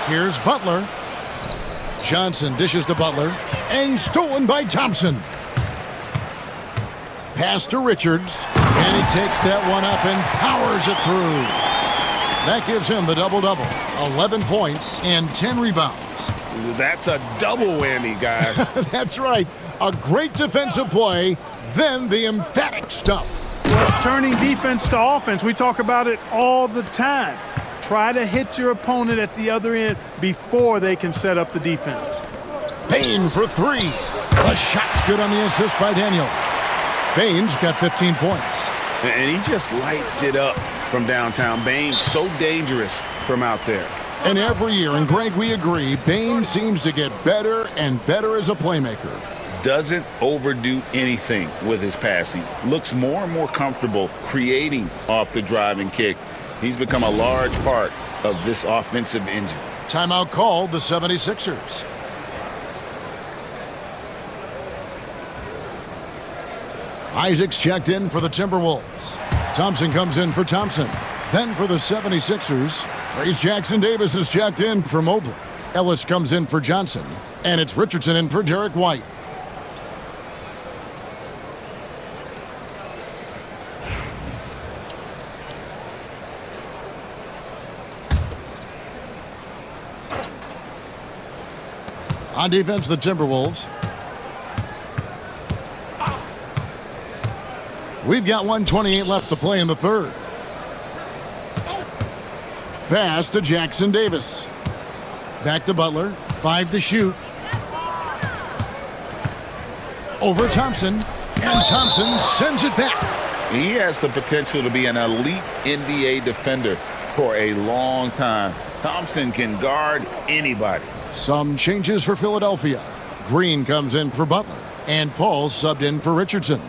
Here's Butler. Johnson dishes to Butler. And stolen by Thompson. Pass to Richards. And he takes that one up and powers it through. That gives him the double-double. 11 points and 10 rebounds. That's a double whammy, guys. That's right. A great defensive play, then the emphatic stuff. Well, turning defense to offense, we talk about it all the time. Try to hit your opponent at the other end before they can set up the defense. Payne for three. The shot's good on the assist by Daniels. Payne's got 15 points. And he just lights it up from downtown. Bane's so dangerous from out there. And every year, and Greg, we agree, Bain seems to get better and better as a playmaker. Doesn't overdo anything with his passing. Looks more and more comfortable creating off the driving kick. He's become a large part of this offensive engine. Timeout called the 76ers. Isaac's checked in for the Timberwolves. Thompson comes in for Thompson. Then for the 76ers, Trace Jackson-Davis is checked in for Mobley. Ellis comes in for Johnson. And it's Richardson in for Derek White. On defense, the Timberwolves. We've got 1:28 left to play in the third. Pass to Jackson-Davis. Back to Butler. 5 to shoot. Over Thompson. And Thompson sends it back. He has the potential to be an elite NBA defender for a long time. Thompson can guard anybody. Some changes for Philadelphia. Green comes in for Butler. And Paul subbed in for Richardson.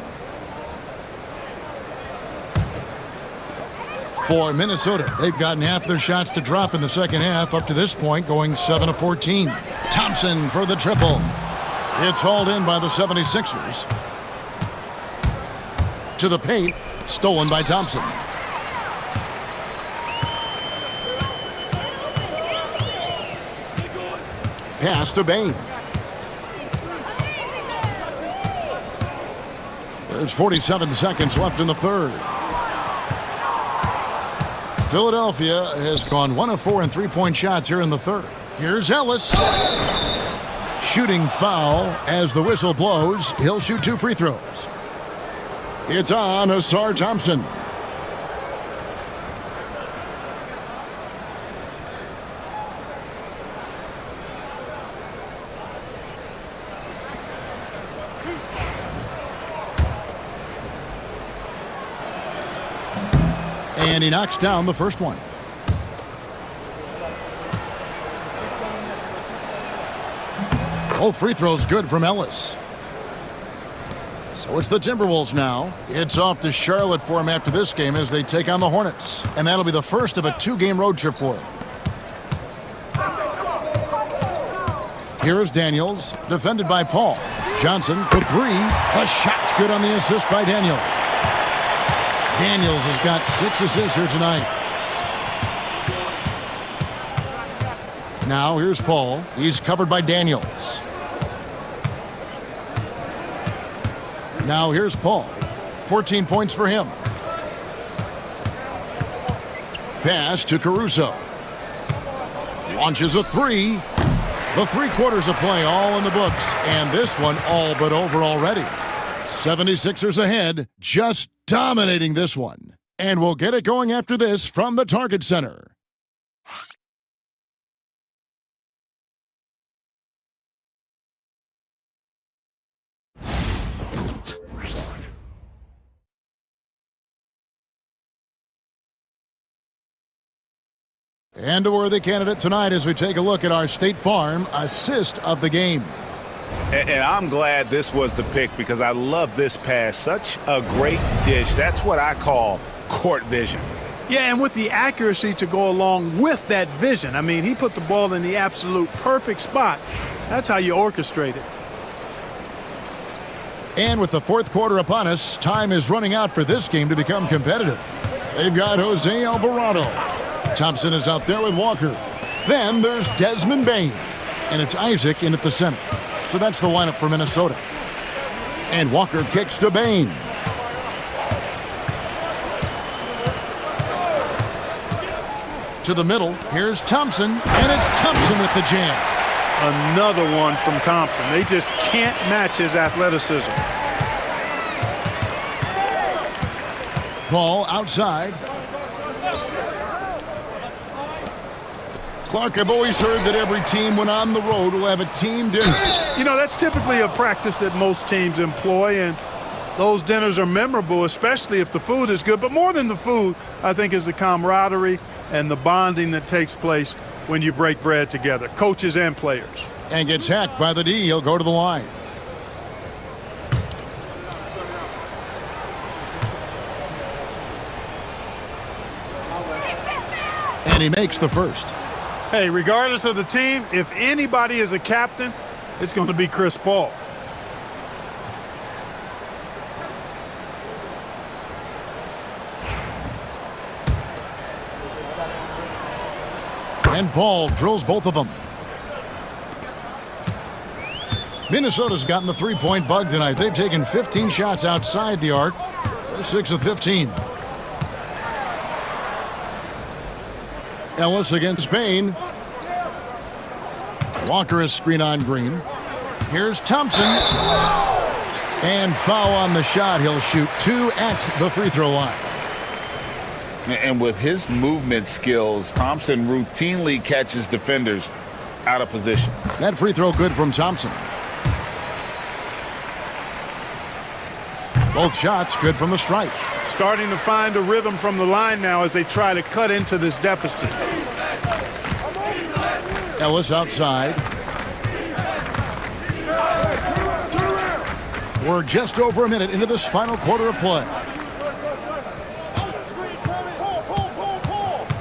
For Minnesota, they've gotten half their shots to drop in the second half, up to this point going 7 of 14. Thompson for the triple. It's hauled in by the 76ers. To the paint, stolen by Thompson. Pass to Bane. There's 47 seconds left in the third. Philadelphia has gone 1 of 4 in three-point shots here in the third. Here's Ellis. Shooting foul as the whistle blows. He'll shoot 2 free throws. It's on Asar Thompson. And he knocks down the first one. Both free throws good from Ellis. So it's the Timberwolves now. It's off to Charlotte for him after this game as they take on the Hornets. And that'll be the first of a 2-game road trip for him. Here's Daniels, defended by Paul. Johnson for 3. A shot's good on the assist by Daniels. Daniels has got 6 assists here tonight. Now here's Paul. He's covered by Daniels. Now here's Paul. 14 points for him. Pass to Caruso. Launches a 3. The 3 quarters of play all in the books. And this one all but over already. 76ers ahead, just dominating this one. And we'll get it going after this from the Target Center. And a worthy candidate tonight as we take a look at our State Farm assist of the game. And I'm glad this was the pick because I love this pass. Such a great dish. That's what I call court vision. Yeah, and with the accuracy to go along with that vision. I mean, he put the ball in the absolute perfect spot. That's how you orchestrate it. And with the fourth quarter upon us, time is running out for this game to become competitive. They've got Jose Alvarado. Thompson is out there with Walker. Then there's Desmond Bane. And it's Isaac in at the center. So that's the lineup for Minnesota. And Walker kicks to Bane. To the middle, here's Thompson, and it's Thompson with the jam. Another one from Thompson. They just can't match his athleticism. Paul outside. Clark, I've always heard that every team when on the road will have a team dinner. You know, that's typically a practice that most teams employ, and those dinners are memorable, especially if the food is good. But more than the food, I think, is the camaraderie and the bonding that takes place when you break bread together, coaches and players. And gets hacked by the D. He'll go to the line. And he makes the first. Hey, regardless of the team, if anybody is a captain, it's going to be Chris Paul. And Paul drills both of them. Minnesota's gotten the three-point bug tonight. They've taken 15 shots outside the arc. They're 6 of 15. Ellis against Spain. Walker is screen on Green. Here's Thompson. And foul on the shot. He'll shoot 2 at the free throw line. And with his movement skills, Thompson routinely catches defenders out of position. That free throw good from Thompson. Both shots good from the stripe. Starting to find a rhythm from the line now as they try to cut into this deficit. Ellis outside. We're just over a minute into this final quarter of play.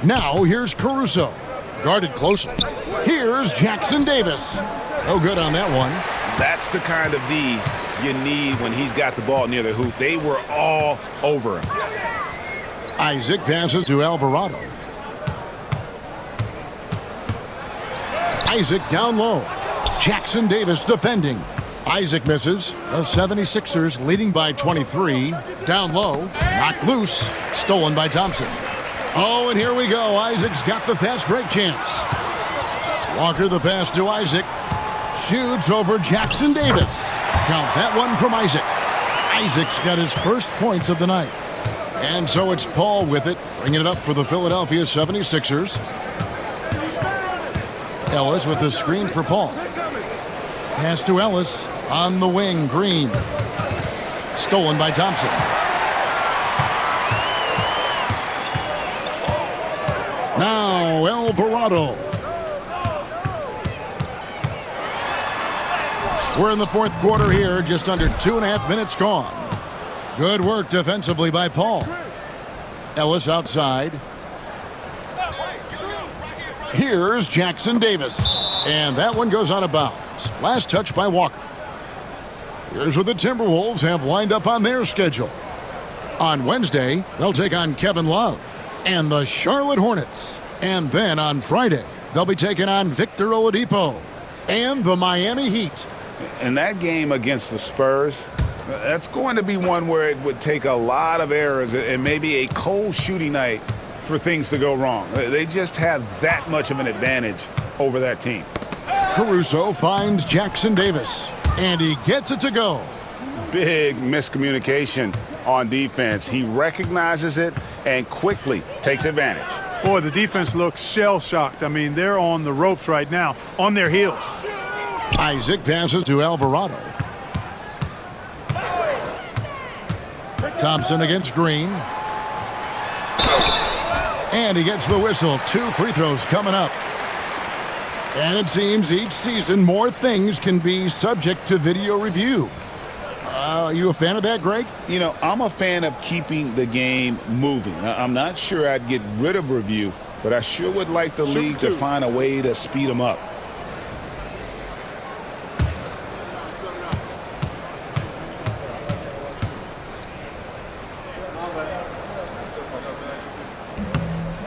Now here's Caruso. Guarded closely. Here's Jackson Davis. No good on that one. That's the kind of D you need when he's got the ball near the hoop. They were all over him. Isaac passes to Alvarado. Isaac down low. Jackson Davis defending. Isaac misses. The 76ers leading by 23. Down low. Knocked loose. Stolen by Thompson. Oh, and here we go. Isaac's got the fast break chance. Walker the pass to Isaac. Shoots over Jackson Davis. Count that one from Isaac. Isaac's got his first points of the night. And so it's Paul with it, bringing it up for the Philadelphia 76ers. Ellis with the screen for Paul. Pass to Ellis on the wing. Green. Stolen by Thompson. Now Alvarado. We're in the fourth quarter here, just under 2.5 minutes gone. Good work defensively by Paul. Ellis outside. Here's Jackson Davis. And that one goes out of bounds. Last touch by Walker. Here's what the Timberwolves have lined up on their schedule. On Wednesday, they'll take on Kevin Love and the Charlotte Hornets. And then on Friday, they'll be taking on Victor Oladipo and the Miami Heat. And that game against the Spurs, that's going to be one where it would take a lot of errors and maybe a cold shooting night for things to go wrong. They just have that much of an advantage over that team. Caruso finds Jackson Davis, and he gets it to go. Big miscommunication on defense. He recognizes it and quickly takes advantage. Boy, the defense looks shell-shocked. I mean, they're on the ropes right now, on their heels. Isaac passes to Alvarado. Thompson against Green. And he gets the whistle. 2 free throws coming up. And it seems each season more things can be subject to video review. Are you a fan of that, Greg? You know, I'm a fan of keeping the game moving. I'm not sure I'd get rid of review, but I sure would like the league to find a way to speed them up.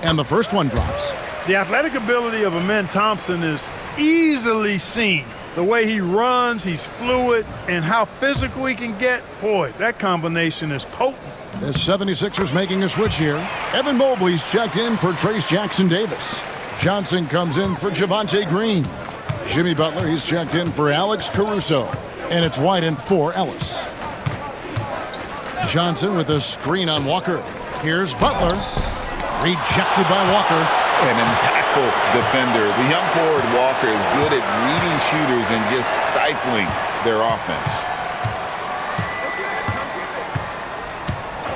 And the first one drops. The athletic ability of Amen Thompson is easily seen. The way he runs, he's fluid, and how physical he can get. Boy, that combination is potent. The 76ers making a switch here. Evan Mobley's checked in for Trace Jackson-Davis. Johnson comes in for Javonte Green. Jimmy Butler, he's checked in for Alex Caruso. And it's White in for Ellis. Johnson with a screen on Walker. Here's Butler. Rejected by Walker. An impactful defender. The young forward Walker is good at reading shooters and just stifling their offense.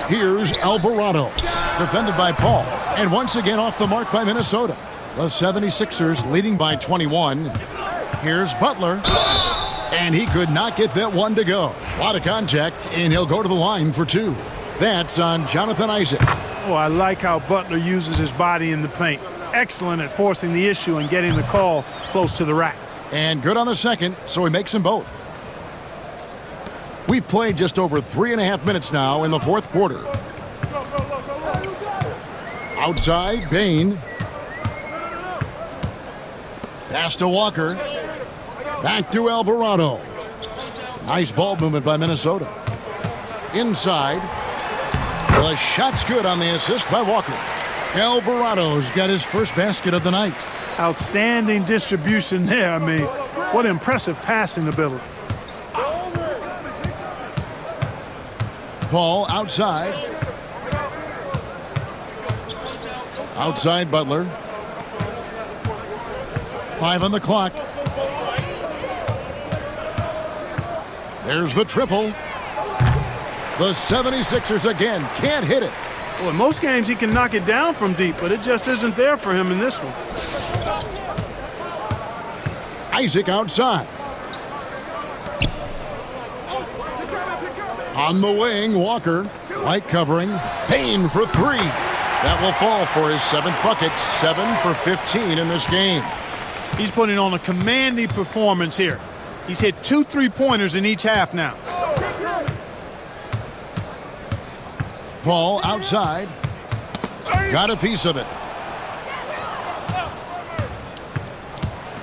Here's Alvarado. Defended by Paul. And once again off the mark by Minnesota. The 76ers leading by 21. Here's Butler. And he could not get that one to go. A lot of contact, and he'll go to the line for two. That's on Jonathan Isaac. Oh, I like how Butler uses his body in the paint. Excellent at forcing the issue and getting the call close to the rack. And good on the second, so he makes them both. We've played just over 3.5 minutes now in the fourth quarter. Outside, Bain. Pass to Walker. Back to Alvarado. Nice ball movement by Minnesota. Inside. The shot's good on the assist by Walker. Alvarado's got his first basket of the night. Outstanding distribution there. I mean, what impressive passing ability. Paul outside. Outside Butler. 5 on the clock. There's the triple. The 76ers again can't hit it. Well, in most games he can knock it down from deep, but it just isn't there for him in this one. Isaac outside. On the wing, Walker. Light covering. Payne for three. That will fall for his 7th bucket. 7 for 15 in this game. He's putting on a commanding performance here. He's hit 2 3-pointers in each half now. Paul outside. Got a piece of it.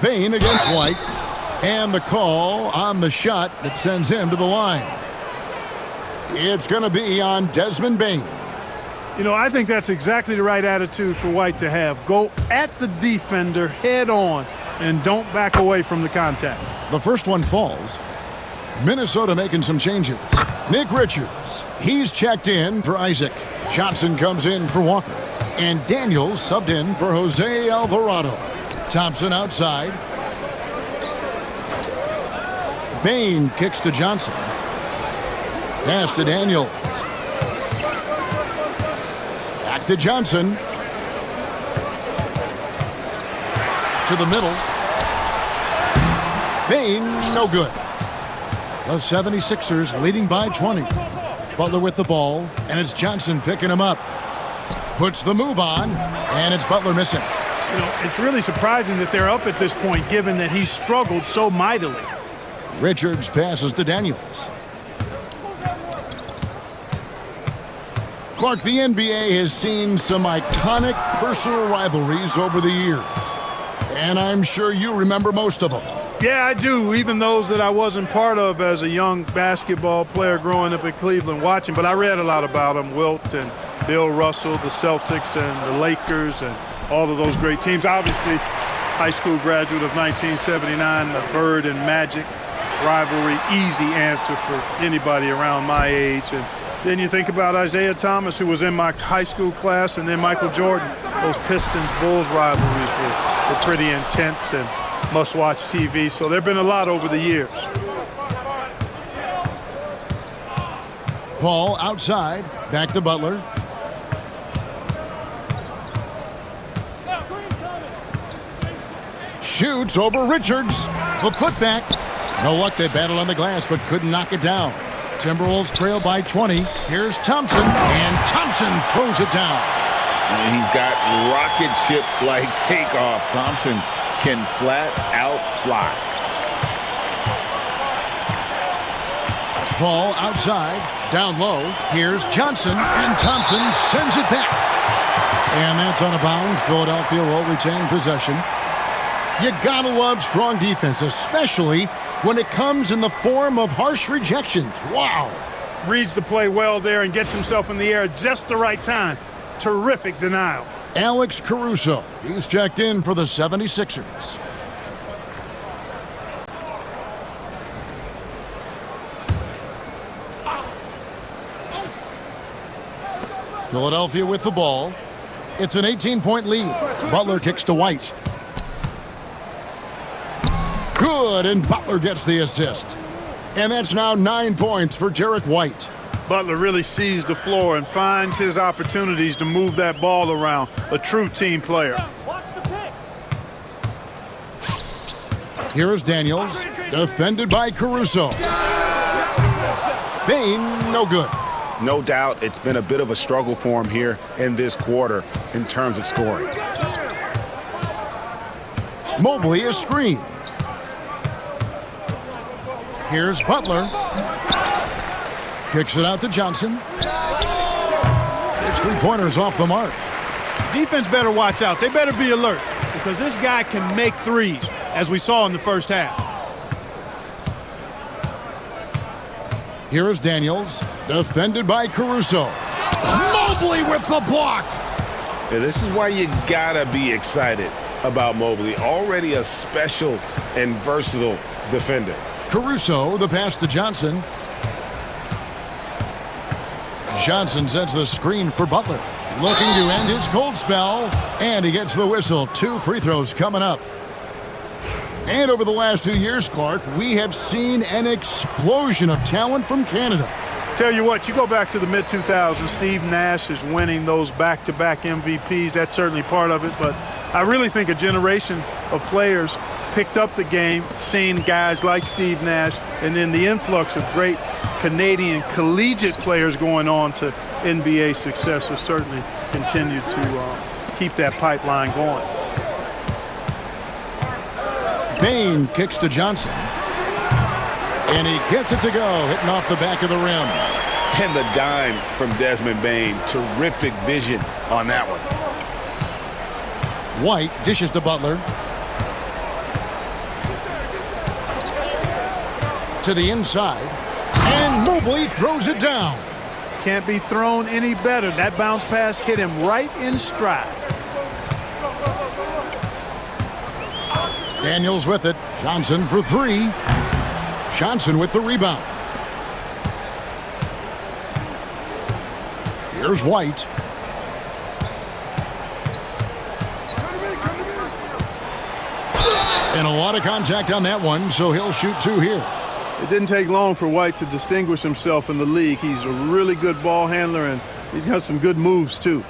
Bain against White. And the call on the shot that sends him to the line. It's going to be on Desmond Bain. You know, I think that's exactly the right attitude for White to have. Go at the defender head on and don't back away from the contact. The first one falls. Minnesota making some changes. Nick Richards, he's checked in for Isaac. Johnson comes in for Walker. And Daniels subbed in for Jose Alvarado. Thompson outside. Bain kicks to Johnson. Pass to Daniels. Back to Johnson. To the middle. Bain, no good. The 76ers leading by 20. Butler with the ball, and it's Johnson picking him up. Puts the move on, and it's Butler missing. You know, it's really surprising that they're up at this point, given that he struggled so mightily. Richards passes to Daniels. Clark, the NBA has seen some iconic personal rivalries over the years, and I'm sure you remember most of them. Yeah, I do, even those that I wasn't part of as a young basketball player growing up in Cleveland watching, but I read a lot about them. Wilt and Bill Russell, the Celtics and the Lakers and all of those great teams. Obviously, high school graduate of 1979, the Bird and Magic rivalry, easy answer for anybody around my age. And then you think about Isaiah Thomas, who was in my high school class, and then Michael Jordan. Those Pistons-Bulls rivalries were pretty intense and must-watch TV. So there have been a lot over the years. Paul outside, back to Butler. Shoots over Richards. The putback. No luck, they battled on the glass, but couldn't knock it down. Timberwolves trail by 20. Here's Thompson, and Thompson throws it down. And he's got rocket ship-like takeoff. Thompson can flat out fly. Paul outside, down low. Here's Johnson, and Thompson sends it back. And that's on a bounce. Philadelphia will retain possession. You gotta love strong defense, especially when it comes in the form of harsh rejections. Wow. reads the play well there and gets himself in the air at just the right time. Terrific denial. Alex Caruso, he's checked in for the 76ers. Philadelphia with the ball. It's an 18-point lead. Butler kicks to White. Good, and Butler gets the assist. And that's now 9 points for Derek White. Butler really sees the floor and finds his opportunities to move that ball around. A true team player. Here's Daniels, defended by Caruso. Bain, no good. No doubt it's been a bit of a struggle for him here in this quarter in terms of scoring. Mobley is screened. Here's Butler. Kicks it out to Johnson. His three-pointers off the mark. Defense better watch out. They better be alert because this guy can make threes, as we saw in the first half. Here is Daniels, defended by Caruso. Mobley with the block. Yeah, this is why you gotta be excited about Mobley. Already a special and versatile defender. Caruso, the pass to Johnson. Johnson sets the screen for Butler. Looking to end his cold spell. And he gets the whistle. 2 free throws coming up. And over the last 2 years, Clark, we have seen an explosion of talent from Canada. Tell you what, you go back to the mid-2000s, Steve Nash is winning those back-to-back MVPs. That's certainly part of it. But I really think a generation of players picked up the game, seeing guys like Steve Nash, and then the influx of great Canadian collegiate players going on to NBA success has certainly continued to keep that pipeline going. Bain kicks to Johnson. And he gets it to go, hitting off the back of the rim. And the dime from Desmond Bain. Terrific vision on that one. White dishes to Butler. To the inside. And Mobley throws it down. Can't be thrown any better. That bounce pass hit him right in stride. Daniels with it. Johnson for 3. Johnson with the rebound. Here's White. And a lot of contact on that one, so he'll shoot 2 here. It didn't take long for White to distinguish himself in the league. He's a really good ball handler, and he's got some good moves, too.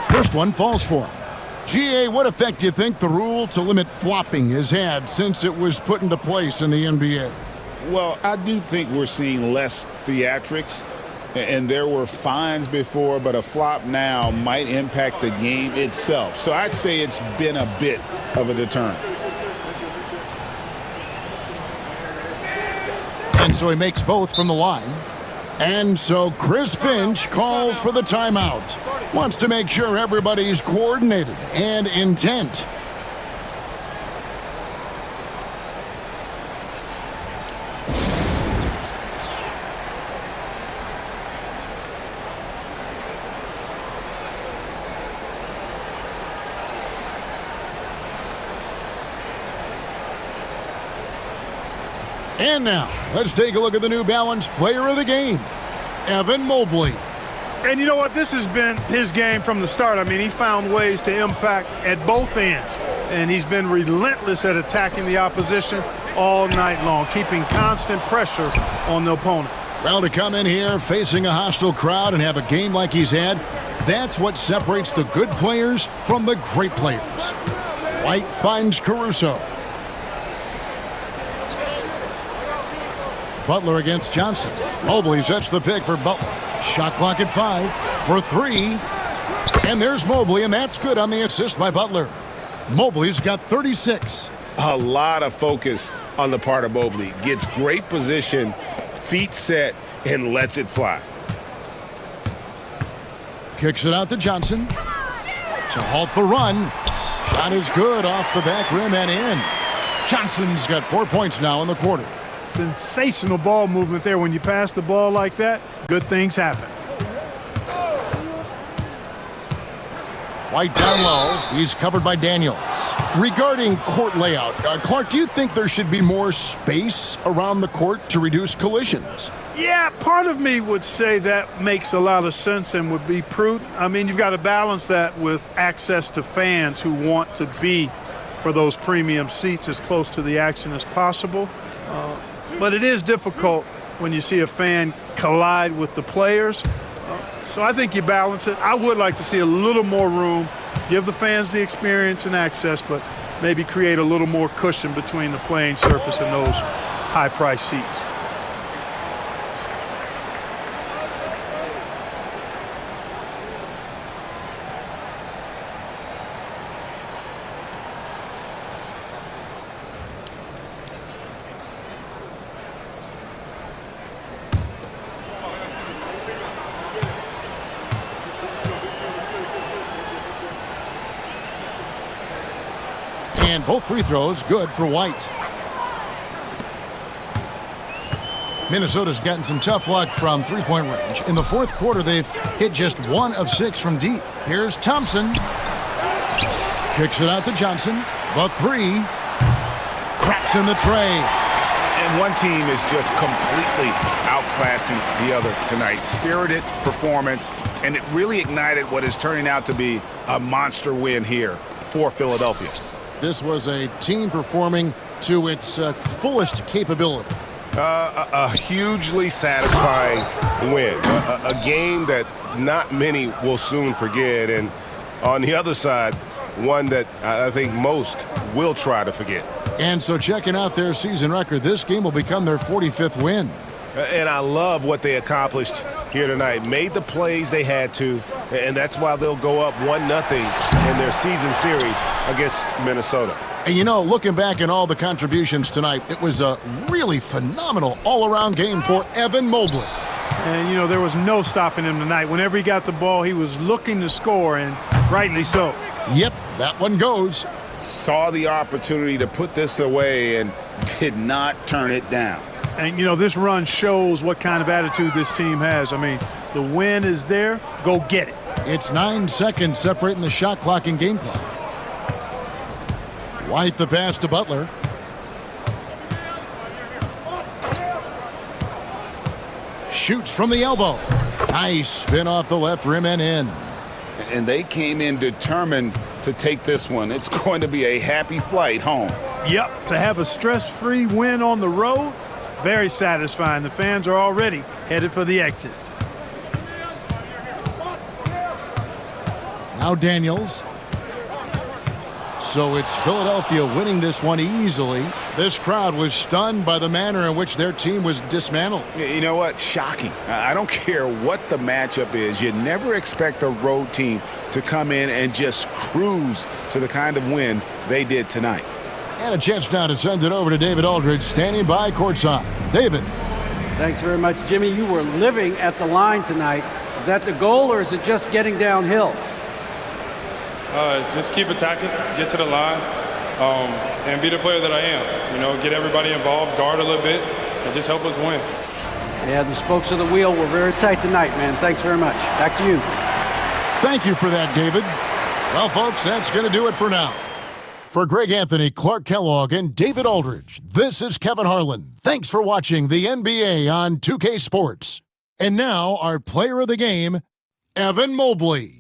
First one falls for him. GA, what effect do you think the rule to limit flopping has had since it was put into place in the NBA? Well, I do think we're seeing less theatrics, and there were fines before, but a flop now might impact the game itself. So I'd say it's been a bit of a deterrent. And so he makes both from the line. And so Chris Finch calls for the timeout. Wants to make sure everybody's coordinated and intent. And now, let's take a look at the New Balance player of the game, Evan Mobley. And you know what? This has been his game from the start. I mean, he found ways to impact at both ends. And he's been relentless at attacking the opposition all night long, keeping constant pressure on the opponent. Well, to come in here facing a hostile crowd and have a game like he's had, that's what separates the good players from the great players. White finds Caruso. Butler against Johnson. Mobley sets the pick for Butler. Shot clock at 5 for 3. And there's Mobley, and that's good on the assist by Butler. Mobley's got 36. A lot of focus on the part of Mobley. Gets great position, feet set, and lets it fly. Kicks it out to Johnson to halt the run. Shot is good off the back rim and in. Johnson's got 4 points now in the quarter. Sensational ball movement there. When you pass the ball like that, good things happen. White down low. He's covered by Daniels. Regarding court layout, Clark, do you think there should be more space around the court to reduce collisions? Yeah, part of me would say that makes a lot of sense and would be prudent. I mean, you've got to balance that with access to fans who want to be for those premium seats as close to the action as possible. But it is difficult when you see a fan collide with the players. So I think you balance it. I would like to see a little more room, give the fans the experience and access, but maybe create a little more cushion between the playing surface and those high-priced seats. And both free throws good for White. Minnesota's gotten some tough luck from three-point range. In the fourth quarter, they've hit just 1 of 6 from deep. Here's Thompson. Kicks it out to Johnson. The three. Craps in the tray. And one team is just completely outclassing the other tonight. Spirited performance, and it really ignited what is turning out to be a monster win here for Philadelphia. This was a team performing to its fullest capability. A hugely satisfying win. A game that not many will soon forget. And on the other side, one that I think most will try to forget. And so checking out their season record, this game will become their 45th win. And I love what they accomplished here tonight. Made the plays they had to, and that's why they'll go up 1-0 in their season series against Minnesota. And you know, looking back at all the contributions tonight, it was a really phenomenal all-around game for Evan Mobley. And, you know, there was no stopping him tonight. Whenever he got the ball, he was looking to score, and rightly so. Yep, that one goes. Saw the opportunity to put this away and did not turn it down. And, you know, this run shows what kind of attitude this team has. I mean, the win is there. Go get it. It's 9 seconds separating the shot clock and game clock. White the pass to Butler. Shoots from the elbow. Nice spin off the left rim and in. And they came in determined to take this one. It's going to be a happy flight home. Yep, to have a stress-free win on the road, very satisfying. The fans are already headed for the exits. Now Daniels. So it's Philadelphia winning this one easily. This crowd was stunned by the manner in which their team was dismantled. You know what? Shocking. I don't care what the matchup is. You never expect a road team to come in and just cruise to the kind of win they did tonight. And a chance now to send it over to David Aldridge, standing by courtside. David. Thanks very much, Jimmy. You were living at the line tonight. Is that the goal, or is it just getting downhill? Just keep attacking, get to the line, and be the player that I am. You know, get everybody involved, guard a little bit, and just help us win. Yeah, the spokes of the wheel were very tight tonight, man. Thanks very much. Back to you. Thank you for that, David. Well, folks, that's going to do it for now. For Greg Anthony, Clark Kellogg, and David Aldridge, this is Kevin Harlan. Thanks for watching the NBA on 2K Sports. And now, our player of the game, Evan Mobley.